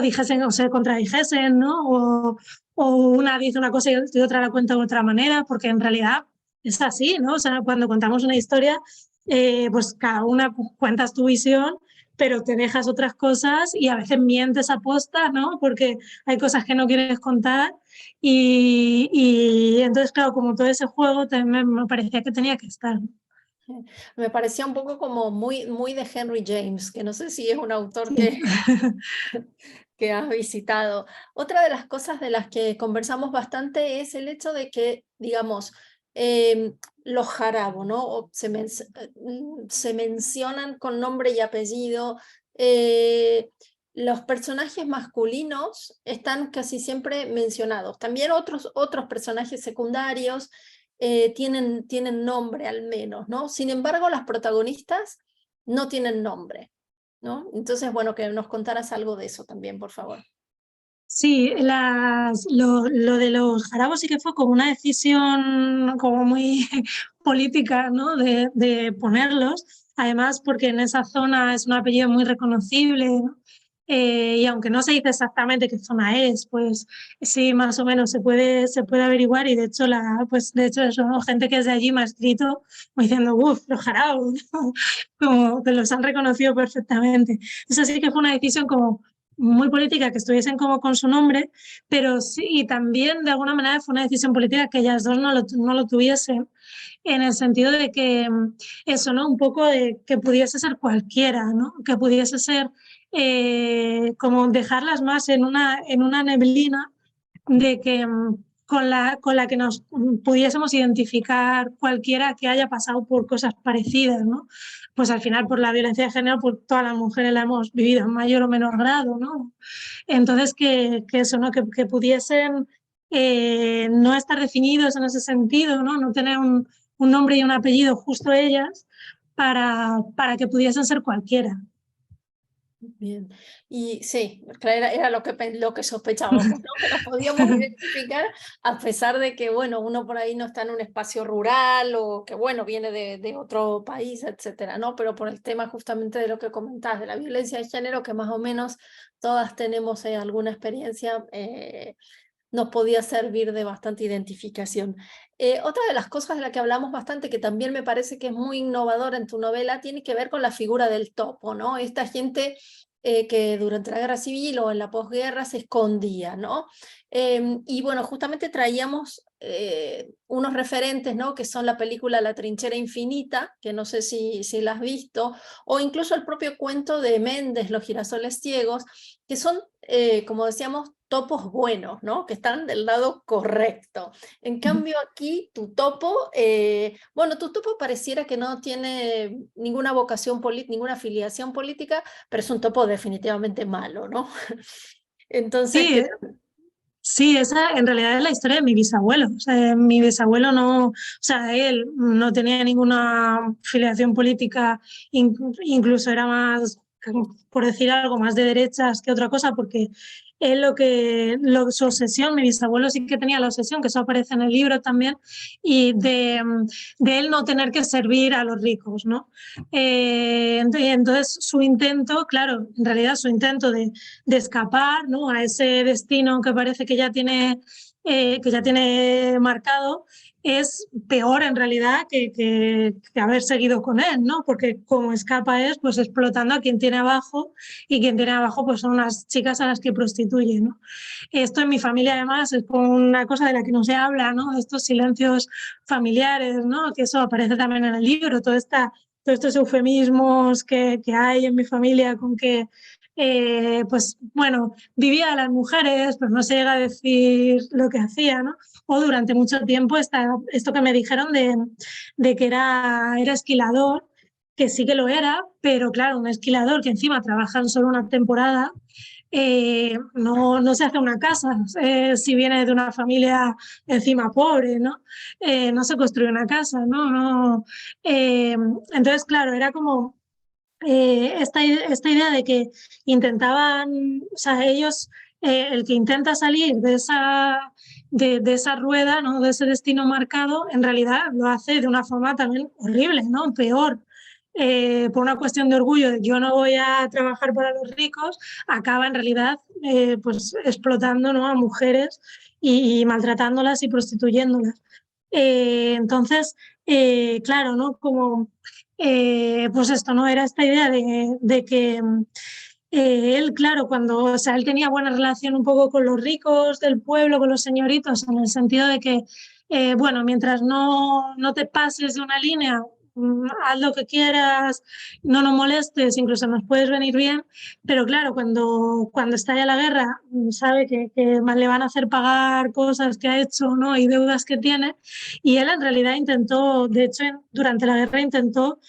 dijesen o se contradijesen, ¿no? O una dice una cosa y otra la cuenta de otra manera, porque en realidad es así, ¿no? O sea, cuando contamos una historia, pues cada una cuentas tu visión, pero te dejas otras cosas y a veces mientes a posta, ¿no? Porque hay cosas que no quieres contar y entonces, claro, como todo ese juego me parecía que tenía que estar. Me parecía un poco como muy de Henry James, que no sé si es un autor Sí. que has visitado. Otra de las cosas de las que conversamos bastante es el hecho de que, digamos, los Jarabo, ¿no? Se mencionan con nombre y apellido. Los personajes masculinos están casi siempre mencionados. También otros personajes secundarios tienen nombre al menos, ¿no? Sin embargo, las protagonistas no tienen nombre, ¿no? Entonces, bueno, que nos contaras algo de eso también, por favor. Sí, lo de los jarabos sí que fue como una decisión como muy política, ¿no? De ponerlos, además porque en esa zona es un apellido muy reconocible, ¿no? Y aunque no se dice exactamente qué zona es, pues sí, más o menos se puede averiguar, y de hecho, pues de hecho eso, ¿no? Gente que es de allí me ha escrito como diciendo, uff, los jarabos, ¿no? Como que los han reconocido perfectamente. Eso sí que fue una decisión como muy política, que estuviesen como con su nombre, pero sí, y también de alguna manera fue una decisión política que ellas dos no lo tuviesen, en el sentido de que eso, ¿no? Un poco de que pudiese ser cualquiera, ¿no? Que pudiese ser como dejarlas más en una neblina de que con la que nos pudiésemos identificar cualquiera que haya pasado por cosas parecidas, ¿no? Pues al final por la violencia de género, pues todas las mujeres la hemos vivido en mayor o menor grado, ¿no? Entonces que eso, ¿no? Que pudiesen no estar definidos en ese sentido, ¿no? No tener un nombre y un apellido justo ellas para que pudiesen ser cualquiera. Bien, y sí, claro, era lo que sospechábamos, ¿no? Que nos podíamos identificar a pesar de que, bueno, uno por ahí no está en un espacio rural o que, bueno, viene de otro país, etcétera, ¿no? Pero por el tema justamente de lo que comentás, de la violencia de género, que más o menos todas tenemos alguna experiencia, nos podía servir de bastante identificación. Otra de las cosas de las que hablamos bastante, que también me parece que es muy innovadora en tu novela, tiene que ver con la figura del topo, ¿no? Esta gente que durante la guerra civil o en la posguerra se escondía, ¿no? Y bueno, justamente traíamos unos referentes, ¿no? Que son la película La trinchera infinita, que no sé si la has visto, o incluso el propio cuento de Méndez, Los girasoles ciegos, que son, como decíamos, topos buenos, ¿no? Que están del lado correcto. En cambio aquí tu topo, bueno, tu topo pareciera que no tiene ninguna vocación política, ninguna afiliación política, pero es un topo definitivamente malo, ¿no? Entonces, Sí, sí, esa en realidad es la historia de mi bisabuelo. O sea, mi bisabuelo no, o sea, él no tenía ninguna filiación política, incluso era más, por decir algo, más de derechas que otra cosa, porque él su obsesión, mi bisabuelo sí que tenía la obsesión, que eso aparece en el libro también, y de él no tener que servir a los ricos, ¿no? Entonces su intento, claro, en realidad su intento de escapar, ¿no? A ese destino que parece que ya tiene marcado, es peor en realidad que haber seguido con él, ¿no? Porque como escapa es pues explotando a quien tiene abajo, y quien tiene abajo pues son unas chicas a las que prostituye, ¿no? Esto en mi familia además es como una cosa de la que no se habla, ¿no? Estos silencios familiares, ¿no? Que eso aparece también en el libro, todos estos eufemismos que hay en mi familia con que pues bueno, vivía a las mujeres, pero no se llega a decir lo que hacía, ¿no? O durante mucho tiempo esto que me dijeron de que era esquilador, que sí que lo era, pero claro, un esquilador que encima trabaja en solo una temporada, no se hace una casa, si viene de una familia encima pobre, ¿no? No se construye una casa, ¿no? Entonces, claro, era como esta idea de que intentaban, o sea, ellos, el que intenta salir de esa rueda, ¿no? De ese destino marcado, en realidad lo hace de una forma también horrible, ¿no? Peor. Por una cuestión de orgullo, de yo no voy a trabajar para los ricos, acaba en realidad pues explotando, ¿no? A mujeres y maltratándolas y prostituyéndolas. Entonces, claro, ¿no? Como pues esto, ¿no? Era esta idea de que él, claro, o sea, él tenía buena relación un poco con los ricos del pueblo, con los señoritos, en el sentido de que, bueno, mientras no te pases de una línea, haz lo que quieras, no nos molestes, incluso nos puedes venir bien, pero claro, cuando estalla la guerra, sabe que le van a hacer pagar cosas que ha hecho, ¿no? Y deudas que tiene, y él en realidad intentó, de hecho, durante la guerra intentó,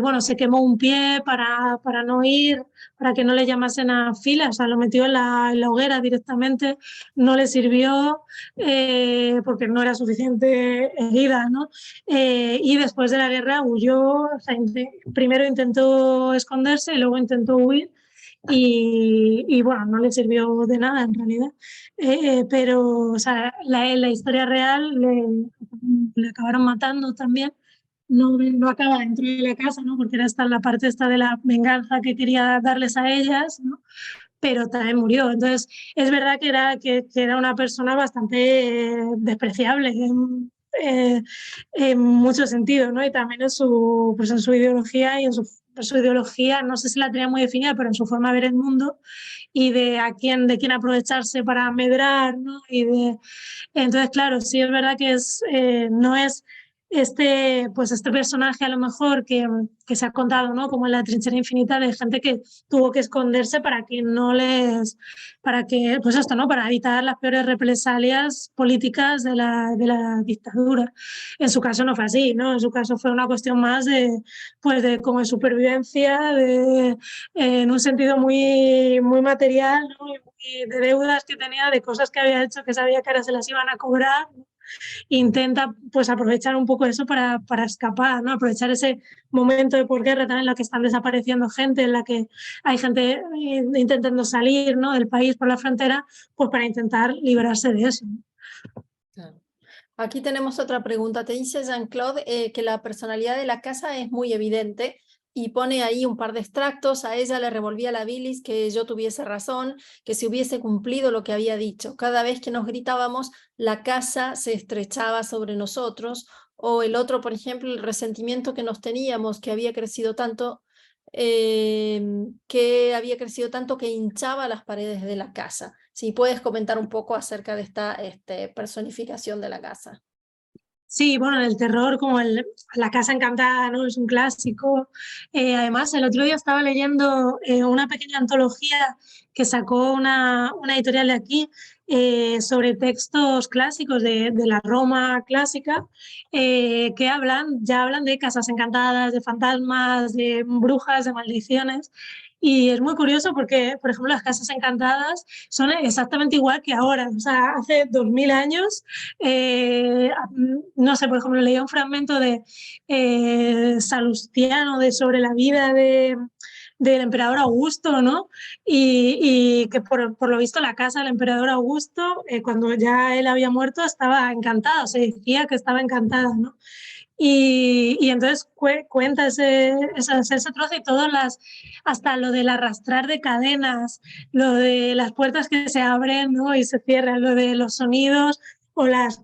bueno, se quemó un pie para no ir, para que no le llamasen a filas, o sea, lo metió en la hoguera directamente, no le sirvió porque no era suficiente herida, ¿no? Y después de la guerra huyó, o sea, primero intentó esconderse y luego intentó huir, y bueno, no le sirvió de nada en realidad. Pero o sea, la historia real le acabaron matando también. No acaba dentro de la casa, ¿no? Porque era esta la parte esta de la venganza que quería darles a ellas, ¿no? Pero también murió. Entonces, es verdad que era una persona bastante despreciable en muchos sentidos, ¿no? Y también pues en su ideología y su ideología, no sé si la tenía muy definida, pero en su forma de ver el mundo y de quién aprovecharse para medrar, ¿no? Entonces, claro, sí es verdad que no es pues este personaje a lo mejor que se ha contado, ¿no? Como en La trinchera infinita, de gente que tuvo que esconderse para que no les, para que, pues esto, ¿no? Para evitar las peores represalias políticas de la dictadura. En su caso no fue así, ¿no? En su caso fue una cuestión más pues de como de supervivencia, en un sentido muy material, ¿no? Y de deudas que tenía, de cosas que había hecho que sabía que ahora se las iban a cobrar, ¿no? Intenta pues aprovechar un poco eso para escapar, ¿no? Aprovechar ese momento de posguerra también en la que están desapareciendo gente, en la que hay gente intentando salir, ¿no? Del país por la frontera, pues para intentar librarse de eso. Claro. Aquí tenemos otra pregunta. Te dice Jean-Claude que la personalidad de la casa es muy evidente y pone ahí un par de extractos. A ella le revolvía la bilis que yo tuviese razón, que se hubiese cumplido lo que había dicho. Cada vez que nos gritábamos, la casa se estrechaba sobre nosotros. O el otro, por ejemplo, el resentimiento que nos teníamos, que había crecido tanto, que hinchaba las paredes de la casa. Si puedes comentar un poco acerca de esta personificación de la casa. Sí, bueno, en el terror, como La Casa Encantada, ¿no? Es un clásico. Además, el otro día estaba leyendo una pequeña antología que sacó una editorial de aquí sobre textos clásicos de la Roma clásica que ya hablan de casas encantadas, de fantasmas, de brujas, de maldiciones. Y es muy curioso porque, por ejemplo, las casas encantadas son exactamente igual que ahora. O sea, hace 2000 años, no sé, por ejemplo, leía un fragmento de Salustiano sobre la vida del emperador Augusto, ¿no? Y que por lo visto la casa del emperador Augusto, cuando ya él había muerto, estaba encantada, se decía que estaba encantada, ¿no? Y entonces cuenta ese trozo y hasta lo del arrastrar de cadenas, lo de las puertas que se abren, ¿no? Y se cierran, lo de los sonidos o las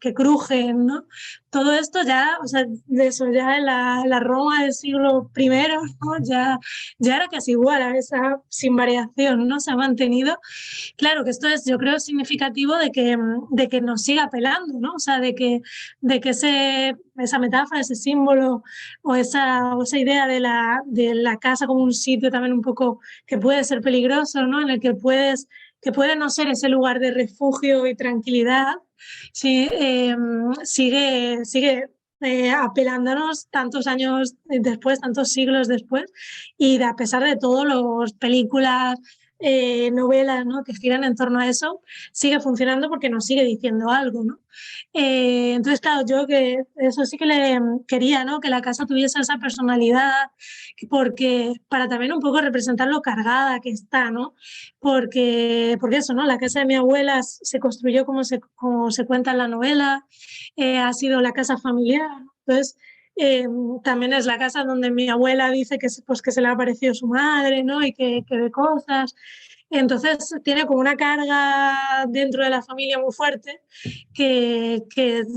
que crujen, ¿no? Todo esto ya, o sea, de eso ya en la Roma del siglo I, ¿no? Ya era casi igual a esa, sin variación, ¿no? Se ha mantenido. Claro que esto es, yo creo, significativo de que nos siga apelando, ¿no? O sea, de que esa metáfora, ese símbolo o esa idea de la casa como un sitio también un poco que puede ser peligroso, ¿no? En el que puede no ser ese lugar de refugio y tranquilidad, sí, sigue apelándonos tantos años después, tantos siglos después, y a pesar de todo, las películas, novelas, ¿no? que giran en torno a eso, sigue funcionando porque nos sigue diciendo algo, ¿no? Entonces, claro, yo que eso sí que le quería, ¿no? Que la casa tuviese esa personalidad, porque para también un poco representar lo cargada que está, ¿no? Porque eso, ¿no? La casa de mi abuela se construyó como se cuenta en la novela, ha sido la casa familiar, ¿no? Entonces, también es la casa donde mi abuela dice pues, que se le ha aparecido su madre, ¿no? Y que ve cosas. Entonces tiene como una carga dentro de la familia muy fuerte que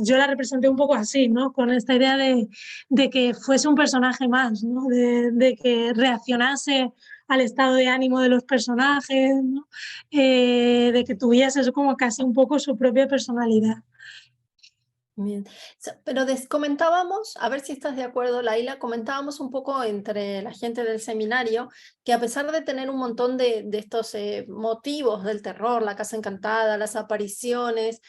yo la representé un poco así, ¿no? Con esta idea de que fuese un personaje más, ¿no? De que reaccionase al estado de ánimo de los personajes, ¿no? De que tuviese eso como casi un poco su propia personalidad. Bien. Pero comentábamos, a ver si estás de acuerdo, Laila, comentábamos un poco entre la gente del seminario que a pesar de tener un montón de estos motivos del terror, la casa encantada, las apariciones,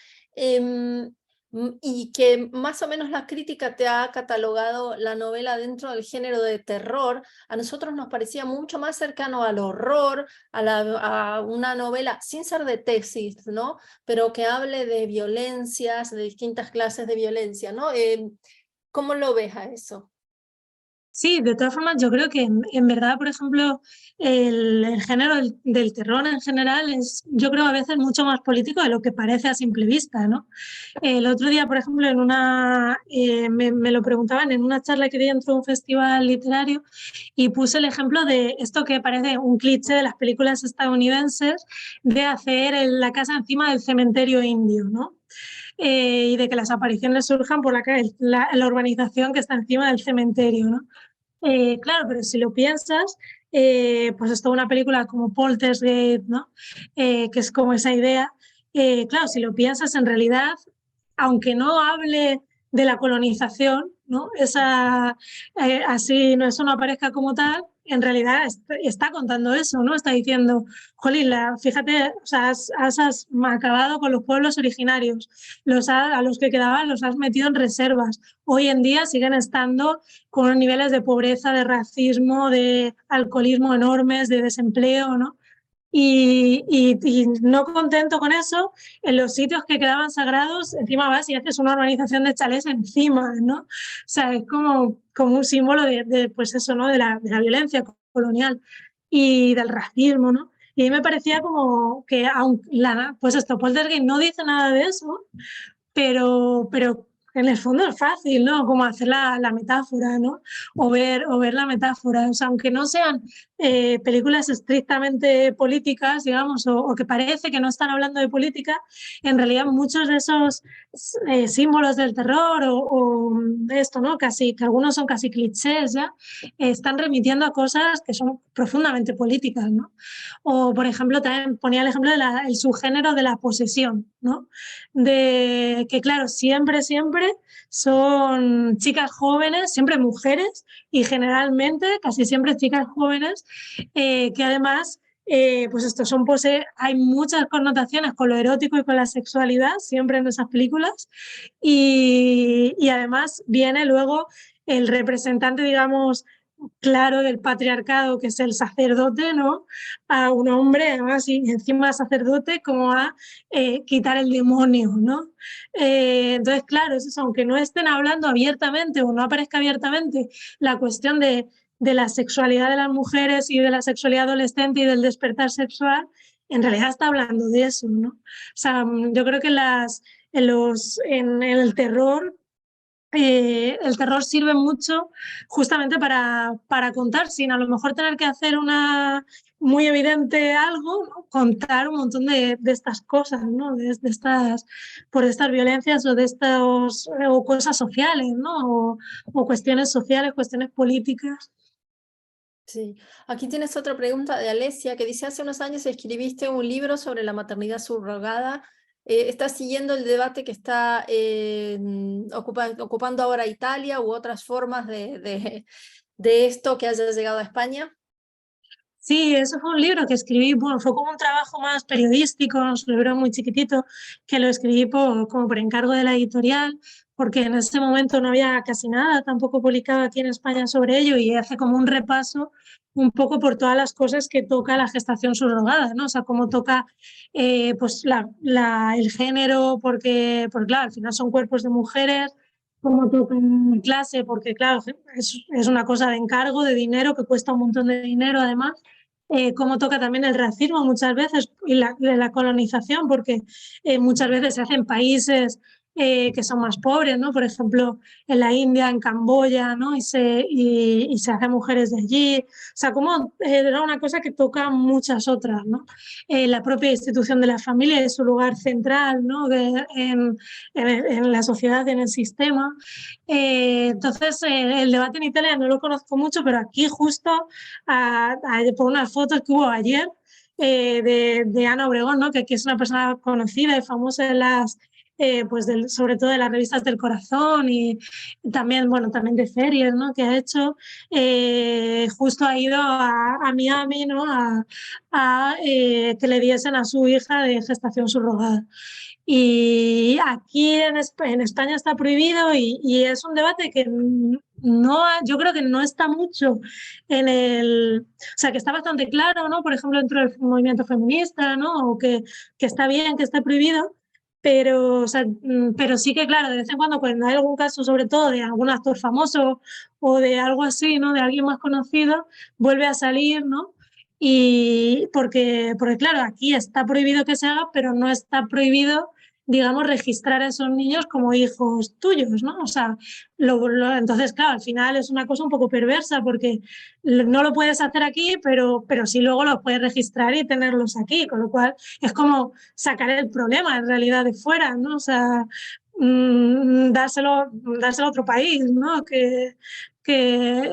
y que más o menos la crítica te ha catalogado la novela dentro del género de terror, a nosotros nos parecía mucho más cercano al horror, a una novela sin ser de tesis, ¿no? Pero que hable de violencias, de distintas clases de violencia, ¿no? ¿Cómo lo ves a eso? Sí, de todas formas, yo creo que en verdad, por ejemplo, el género del terror en general es, yo creo, a veces mucho más político de lo que parece a simple vista, ¿no? El otro día, por ejemplo, me lo preguntaban en una charla que di dentro de un festival literario y puse el ejemplo de esto que parece un cliché de las películas estadounidenses de hacer la casa encima del cementerio indio, ¿no? Y de que las apariciones surjan por la urbanización que está encima del cementerio, ¿no? Claro, pero si lo piensas, pues es toda una película como Poltergeist, ¿no? Que es como esa idea. Claro, si lo piensas, en realidad, aunque no hable de la colonización, ¿no? Así no, eso no aparezca como tal, en realidad está contando eso, ¿no? Está diciendo, jolín, fíjate, o sea, has acabado con los pueblos originarios, a los que quedaban los has metido en reservas. Hoy en día siguen estando con niveles de pobreza, de racismo, de alcoholismo enormes, de desempleo, ¿no? Y no contento con eso, en los sitios que quedaban sagrados, encima vas y haces una organización de chalés encima, ¿no? O sea, es como un símbolo pues eso, ¿no? De la violencia colonial y del racismo, ¿no? Y a mí me parecía como que, aunque pues esto, Poltergeist no dice nada de eso, pero en el fondo es fácil, ¿no? Como hacer la metáfora, ¿no? O ver la metáfora. O sea, aunque no sean películas estrictamente políticas, digamos, o que parece que no están hablando de política, en realidad muchos de esos símbolos del terror o de esto, ¿no? Casi, que algunos son casi clichés ya, están remitiendo a cosas que son profundamente políticas, ¿no? O, por ejemplo, también ponía el ejemplo del subgénero de la posesión, ¿no? De que, claro, siempre son chicas jóvenes, siempre mujeres y generalmente casi siempre chicas jóvenes que además, pues esto hay muchas connotaciones con lo erótico y con la sexualidad siempre en esas películas y además viene luego el representante, digamos, claro del patriarcado, que es el sacerdote, ¿no? A un hombre, además, y encima sacerdote, como a quitar el demonio, ¿no? Entonces, claro, es eso, aunque no estén hablando abiertamente o no aparezca abiertamente la cuestión de la sexualidad de las mujeres y de la sexualidad adolescente y del despertar sexual, en realidad está hablando de eso, ¿no? O sea, yo creo que en el terror el terror sirve mucho justamente para contar, sin a lo mejor tener que hacer una muy evidente algo, ¿no? Contar un montón de estas cosas, ¿no? Por estas violencias o de estos o cosas sociales, ¿no? O cuestiones sociales, cuestiones políticas. Sí, aquí tienes otra pregunta de Alesia que dice, hace unos años escribiste un libro sobre la maternidad subrogada. ¿Estás siguiendo el debate que está ocupando ahora Italia u otras formas de esto que haya llegado a España? Sí, eso fue un libro que escribí, bueno, fue como un trabajo más periodístico, un libro muy chiquitito, que lo escribí como por encargo de la editorial, porque en ese momento no había casi nada tampoco publicado aquí en España sobre ello y hace como un repaso un poco por todas las cosas que toca la gestación subrogada, ¿no? O sea, cómo toca pues el género, porque claro, al final son cuerpos de mujeres, cómo toca clase, porque claro, es una cosa de encargo, de dinero, que cuesta un montón de dinero además. Cómo toca también el racismo muchas veces y la colonización, porque muchas veces se hacen países que son más pobres, ¿no? Por ejemplo, en la India, en Camboya, ¿no? Y se hacen mujeres de allí. O sea, como era una cosa que toca muchas otras, ¿no? La propia institución de la familia es su lugar central, ¿no? En la sociedad, en el sistema. Entonces, el debate en Italia no lo conozco mucho, pero aquí justo por unas fotos que hubo ayer de Ana Obregón, ¿no? que es una persona conocida y famosa en pues sobre todo de las revistas del corazón y también, bueno, también de series, ¿no? que ha hecho, justo ha ido a Miami, ¿no? Que le diesen a su hija de gestación subrogada. Y aquí en España está prohibido y es un debate que yo creo que no está mucho o sea, que está bastante claro, ¿no? Por ejemplo, dentro del movimiento feminista, ¿no? O que está bien que esté prohibido, pero sí que, claro, de vez en cuando hay algún caso, sobre todo de algún actor famoso o de algo así, ¿no? De alguien más conocido, vuelve a salir, ¿no? Y porque claro, aquí está prohibido que se haga, pero no está prohibido, digamos, registrar a esos niños como hijos tuyos, ¿no? O sea, entonces, claro, al final es una cosa un poco perversa porque no lo puedes hacer aquí, pero sí luego los puedes registrar y tenerlos aquí, con lo cual es como sacar el problema en realidad de fuera, ¿no? O sea, dárselo a otro país, ¿no?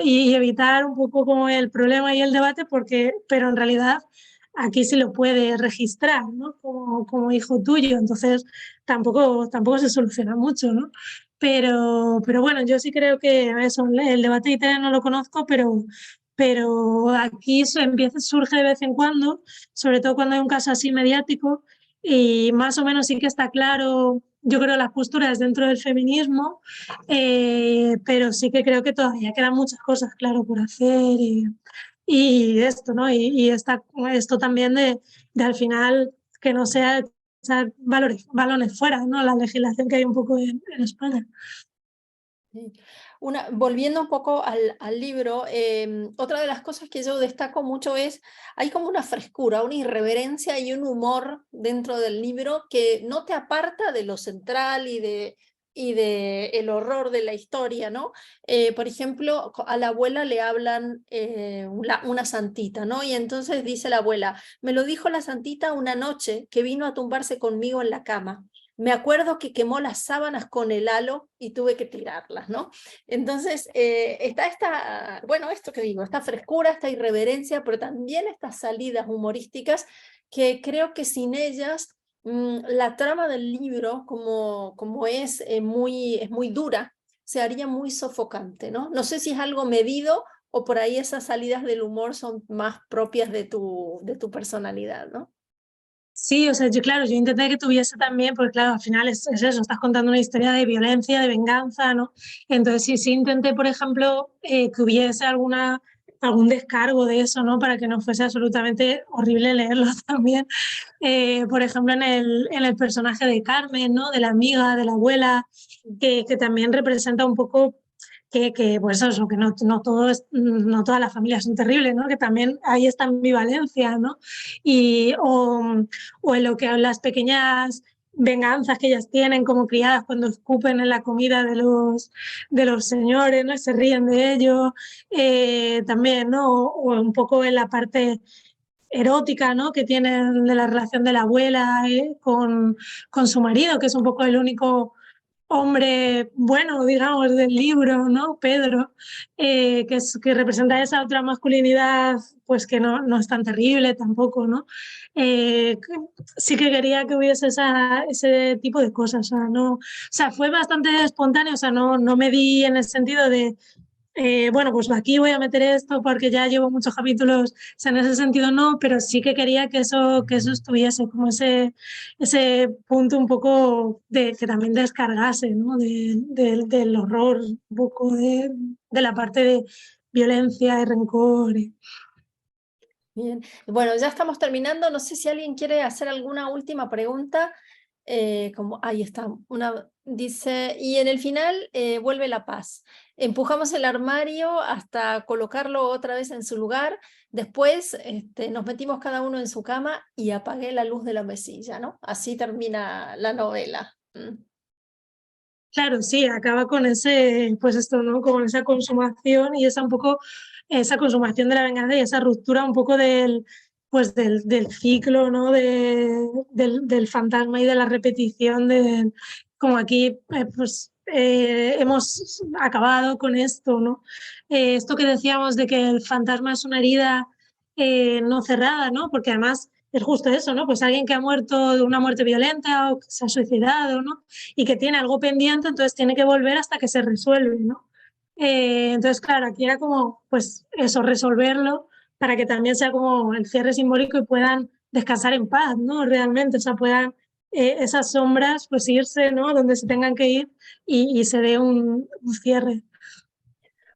Y evitar un poco como el problema y el debate, pero en realidad aquí sí lo puede registrar, ¿no? Como hijo tuyo, entonces tampoco se soluciona mucho, ¿no? pero bueno, yo sí creo que eso, el debate literario no lo conozco, pero aquí surge de vez en cuando, sobre todo cuando hay un caso así mediático, y más o menos sí que está claro, yo creo, las posturas dentro del feminismo, pero sí que creo que todavía quedan muchas cosas, claro, por hacer y esto, ¿no? Esto también de al final que no sea echar balones fuera, ¿no? La legislación que hay un poco en España. Sí. Volviendo un poco al libro, otra de las cosas que yo destaco mucho es, hay como una frescura, una irreverencia y un humor dentro del libro que no te aparta de lo central y de el horror de la historia, ¿no? Por ejemplo, a la abuela le hablan una santita, ¿no? Y entonces dice la abuela, me lo dijo la santita una noche que vino a tumbarse conmigo en la cama. Me acuerdo que quemó las sábanas con el halo y tuve que tirarlas, ¿no? Entonces, está bueno, esto que digo, esta frescura, esta irreverencia, pero también estas salidas humorísticas que creo que sin ellas, la trama del libro, como es muy dura, se haría muy sofocante, ¿no? No sé si es algo medido o por ahí esas salidas del humor son más propias de tu personalidad, ¿no? Sí, o sea, claro, yo intenté que tuviese también, porque claro, al final es eso, estás contando una historia de violencia, de venganza, ¿no? Entonces sí intenté, por ejemplo, que hubiese algún descargo de eso, ¿no? Para que no fuese absolutamente horrible leerlo también. Por ejemplo, en el personaje de Carmen, ¿no? De la amiga, de la abuela, que también representa un poco pues eso, que no todas las familias son terribles, ¿no? Que también hay esta ambivalencia, ¿no? O en lo que las pequeñas venganzas que ellas tienen como criadas cuando escupen en la comida de los señores, ¿no? Y se ríen de ello, también, ¿no? O un poco en la parte erótica, ¿no? Que tienen de la relación de la abuela con su marido, que es un poco el único hombre bueno, digamos, del libro, ¿no? Pedro, que representa esa otra masculinidad, pues que no es tan terrible tampoco, ¿no? Sí que quería que hubiese ese tipo de cosas, o sea, fue bastante espontáneo, o sea, no me di en el sentido de bueno, pues aquí voy a meter esto porque ya llevo muchos capítulos, o sea, en ese sentido no, pero sí que quería que eso estuviese, como ese punto un poco de que también descargase, ¿no? Del horror, un poco de la parte de violencia y rencor. Bien, bueno, ya estamos terminando. No sé si alguien quiere hacer alguna última pregunta. Ahí está, dice, y en el final vuelve la paz. Empujamos el armario hasta colocarlo otra vez en su lugar. Después nos metimos cada uno en su cama y apagué la luz de la mesilla, ¿no? Así termina la novela. Claro, sí, acaba con pues esto, ¿no? Con esa consumación y esa consumación de la venganza y esa ruptura un poco del ciclo, ¿no? Del fantasma y de la repetición como aquí, pues hemos acabado con esto, ¿no? Esto que decíamos de que el fantasma es una herida no cerrada, ¿no? Porque además es justo eso, ¿no? Pues alguien que ha muerto de una muerte violenta o que se ha suicidado, ¿no? Y que tiene algo pendiente, entonces tiene que volver hasta que se resuelve, ¿no? Entonces, claro, aquí era como, pues eso, resolverlo para que también sea como el cierre simbólico y puedan descansar en paz, ¿no? Realmente, o sea, puedan esas sombras pues irse, ¿no? Donde se tengan que ir y se dé un cierre.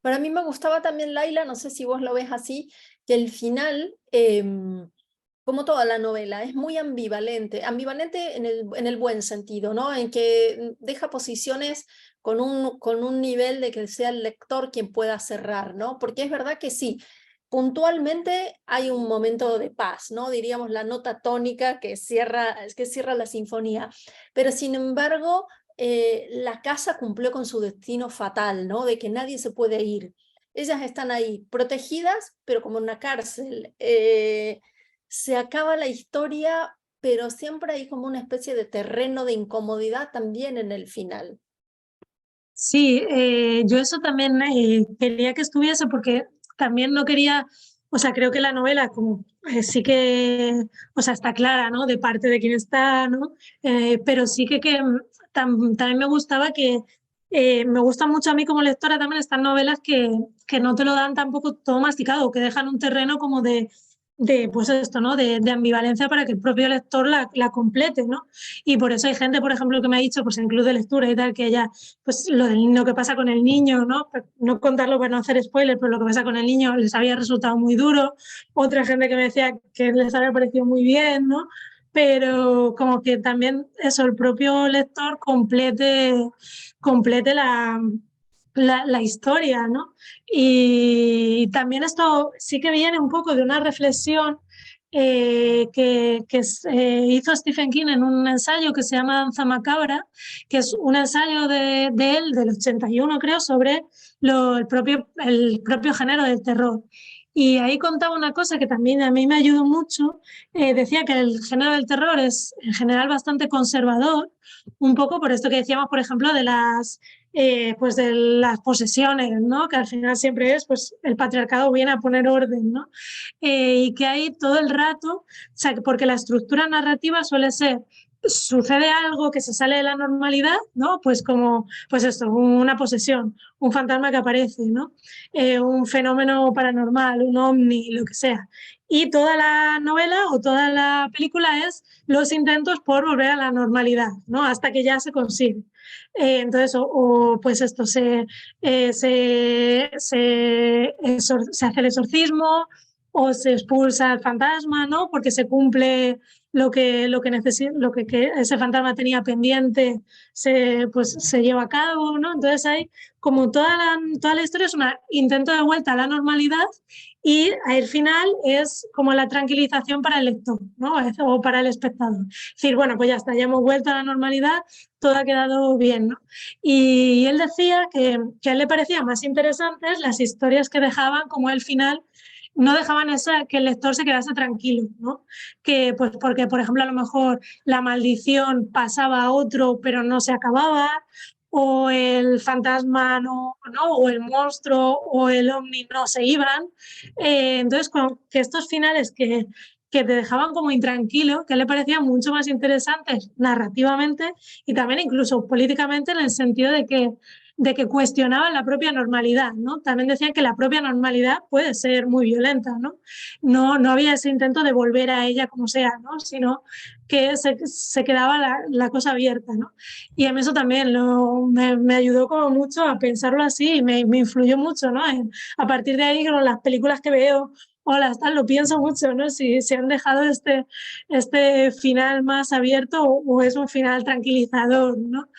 Para mí me gustaba también, Laila, no sé si vos lo ves así, que el final, como toda la novela, es muy ambivalente, ambivalente en el buen sentido, ¿no? En que deja posiciones con un nivel de que sea el lector quien pueda cerrar, ¿no? Porque es verdad que sí, puntualmente hay un momento de paz, ¿no? Diríamos la nota tónica que cierra la sinfonía, pero sin embargo la casa cumplió con su destino fatal, ¿no? De que nadie se puede ir. Ellas están ahí, protegidas, pero como en una cárcel. Se acaba la historia, pero siempre hay como una especie de terreno de incomodidad también en el final. Sí, yo eso también quería que estuviese porque también no quería, o sea, creo que la novela como sí que, o sea, está clara, ¿no? De parte de quien está, ¿no? Pero sí que también me gustaba Me gusta mucho a mí como lectora también estas novelas que no te lo dan tampoco todo masticado, que dejan un terreno como de pues esto, ¿no? De ambivalencia para que el propio lector la complete, ¿no? Y por eso hay gente, por ejemplo, que me ha dicho, pues en club de lectura y tal, que ella, pues lo que pasa con el niño, ¿no? No contarlo para no hacer spoiler, pero lo que pasa con el niño les había resultado muy duro. Otra gente que me decía que les había parecido muy bien, ¿no? Pero como que también eso, el propio lector complete la historia, ¿no? Y también esto sí que viene un poco de una reflexión que hizo Stephen King en un ensayo que se llama Danza Macabra, que es un ensayo de él, del 81 creo, sobre el propio género del terror. Y ahí contaba una cosa que también a mí me ayudó mucho. Decía que el género del terror es en general bastante conservador, un poco por esto que decíamos, por ejemplo, pues de las posesiones, ¿no? Que al final siempre es, pues el patriarcado viene a poner orden, ¿no? Y que hay todo el rato, o sea, porque la estructura narrativa suele ser, sucede algo que se sale de la normalidad, ¿no? Pues como, pues esto, una posesión, un fantasma que aparece, ¿no? Un fenómeno paranormal, un ovni, lo que sea. Y toda la novela o toda la película es los intentos por volver a la normalidad, ¿no? Hasta que ya se consigue. Entonces, pues esto, se hace el exorcismo o se expulsa al fantasma, ¿no? Porque se cumple que ese fantasma tenía pendiente, pues, se lleva a cabo, ¿no? Entonces hay como toda la historia es un intento de vuelta a la normalidad y al final es como la tranquilización para el lector, ¿no? O para el espectador. Es decir, bueno, pues ya está, ya hemos vuelto a la normalidad, todo ha quedado bien, ¿no? Y él decía que a él le parecían más interesantes las historias que dejaban como el final no dejaban que el lector se quedase tranquilo, ¿no? Que, pues, porque, por ejemplo, a lo mejor la maldición pasaba a otro, pero no se acababa, o el fantasma no, o el monstruo o el ovni no se iban. Entonces, que estos finales que te dejaban como intranquilo, que le parecían mucho más interesantes narrativamente y también incluso políticamente en el sentido de que cuestionaban la propia normalidad, ¿no? También decían que la propia normalidad puede ser muy violenta, ¿no? No había ese intento de volver a ella como sea, ¿no? Sino que se quedaba la cosa abierta, ¿no? Y a mí eso también me ayudó como mucho a pensarlo así y me influyó mucho, ¿no? A partir de ahí, con las películas que veo o las tal, lo pienso mucho, ¿no? Si han dejado este final más abierto o es un final tranquilizador, ¿no?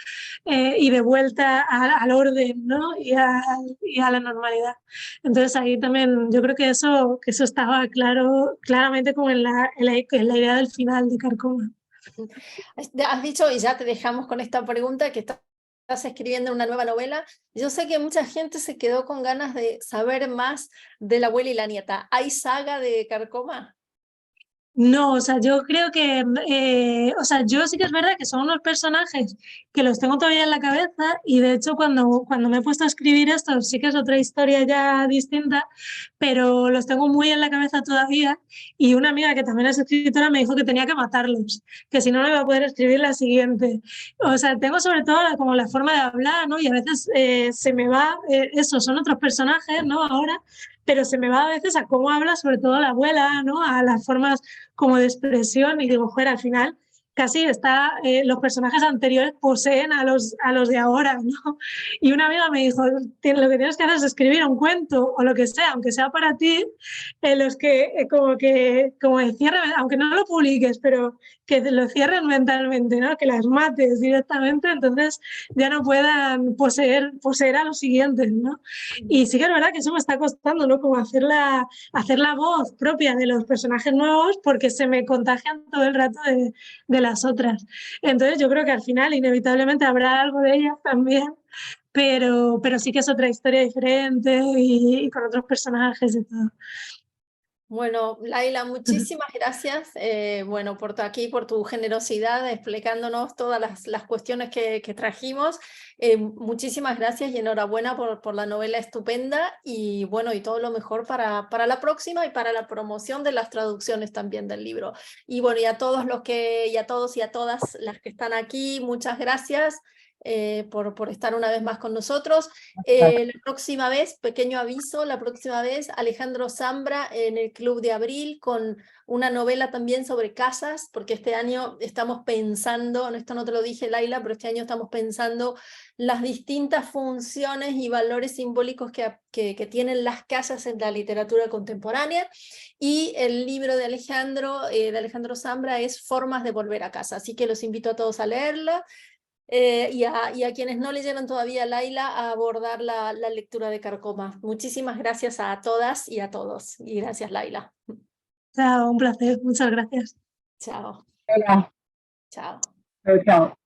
Y de vuelta al orden, ¿no? Y a la normalidad. Entonces ahí también yo creo que eso estaba claramente como en la idea del final de Carcoma. Has dicho, y ya te dejamos con esta pregunta, que estás escribiendo una nueva novela. Yo sé que mucha gente se quedó con ganas de saber más de la abuela y la nieta. ¿Hay saga de Carcoma? No, o sea, yo creo que, o sea, yo sí que es verdad que son unos personajes que los tengo todavía en la cabeza y de hecho cuando me he puesto a escribir esto sí que es otra historia ya distinta, pero los tengo muy en la cabeza todavía y una amiga que también es escritora me dijo que tenía que matarlos, que si no no iba a poder escribir la siguiente. O sea, tengo sobre todo como la forma de hablar, ¿no? Y a veces se me va, eso, son otros personajes, ¿no? Ahora, pero se me va a veces a cómo habla sobre todo la abuela, ¿no? A las formas como de expresión y digo, joder, al final casi los personajes anteriores poseen a los de ahora, ¿no? Y una amiga me dijo, lo que tienes que hacer es escribir un cuento o lo que sea, aunque sea para ti, los como de cierre, aunque no lo publiques, pero que lo cierren mentalmente, ¿no? Que las mates directamente, entonces ya no puedan poseer a los siguientes, ¿no? Y sí que es verdad que eso me está costando, ¿no? Como hacer la voz propia de los personajes nuevos porque se me contagian todo el rato de las otras. Entonces yo creo que al final inevitablemente habrá algo de ellas también, pero sí que es otra historia diferente y con otros personajes y todo. Bueno, Laila, muchísimas gracias bueno, por tu generosidad explicándonos todas las cuestiones que trajimos. Muchísimas gracias y enhorabuena por la novela estupenda y bueno, y todo lo mejor para la próxima y para la promoción de las traducciones también del libro. Y bueno, y a todos y a todas las que están aquí, muchas gracias. por estar una vez más con nosotros. La próxima vez, pequeño aviso, la próxima vez Alejandro Zambra en el Club de Abril con una novela también sobre casas, porque este año estamos pensando, esto no te lo dije Laila, pero este año estamos pensando las distintas funciones y valores simbólicos que tienen las casas en la literatura contemporánea, y el libro de Alejandro Zambra es Formas de volver a casa, así que los invito a todos a leerla. Y a quienes no leyeron todavía Laila, a abordar la lectura de Carcoma. Muchísimas gracias a todas y a todos. Y gracias, Laila. Chao, un placer, muchas gracias. Chao. Hola. Chao. Chao, chao.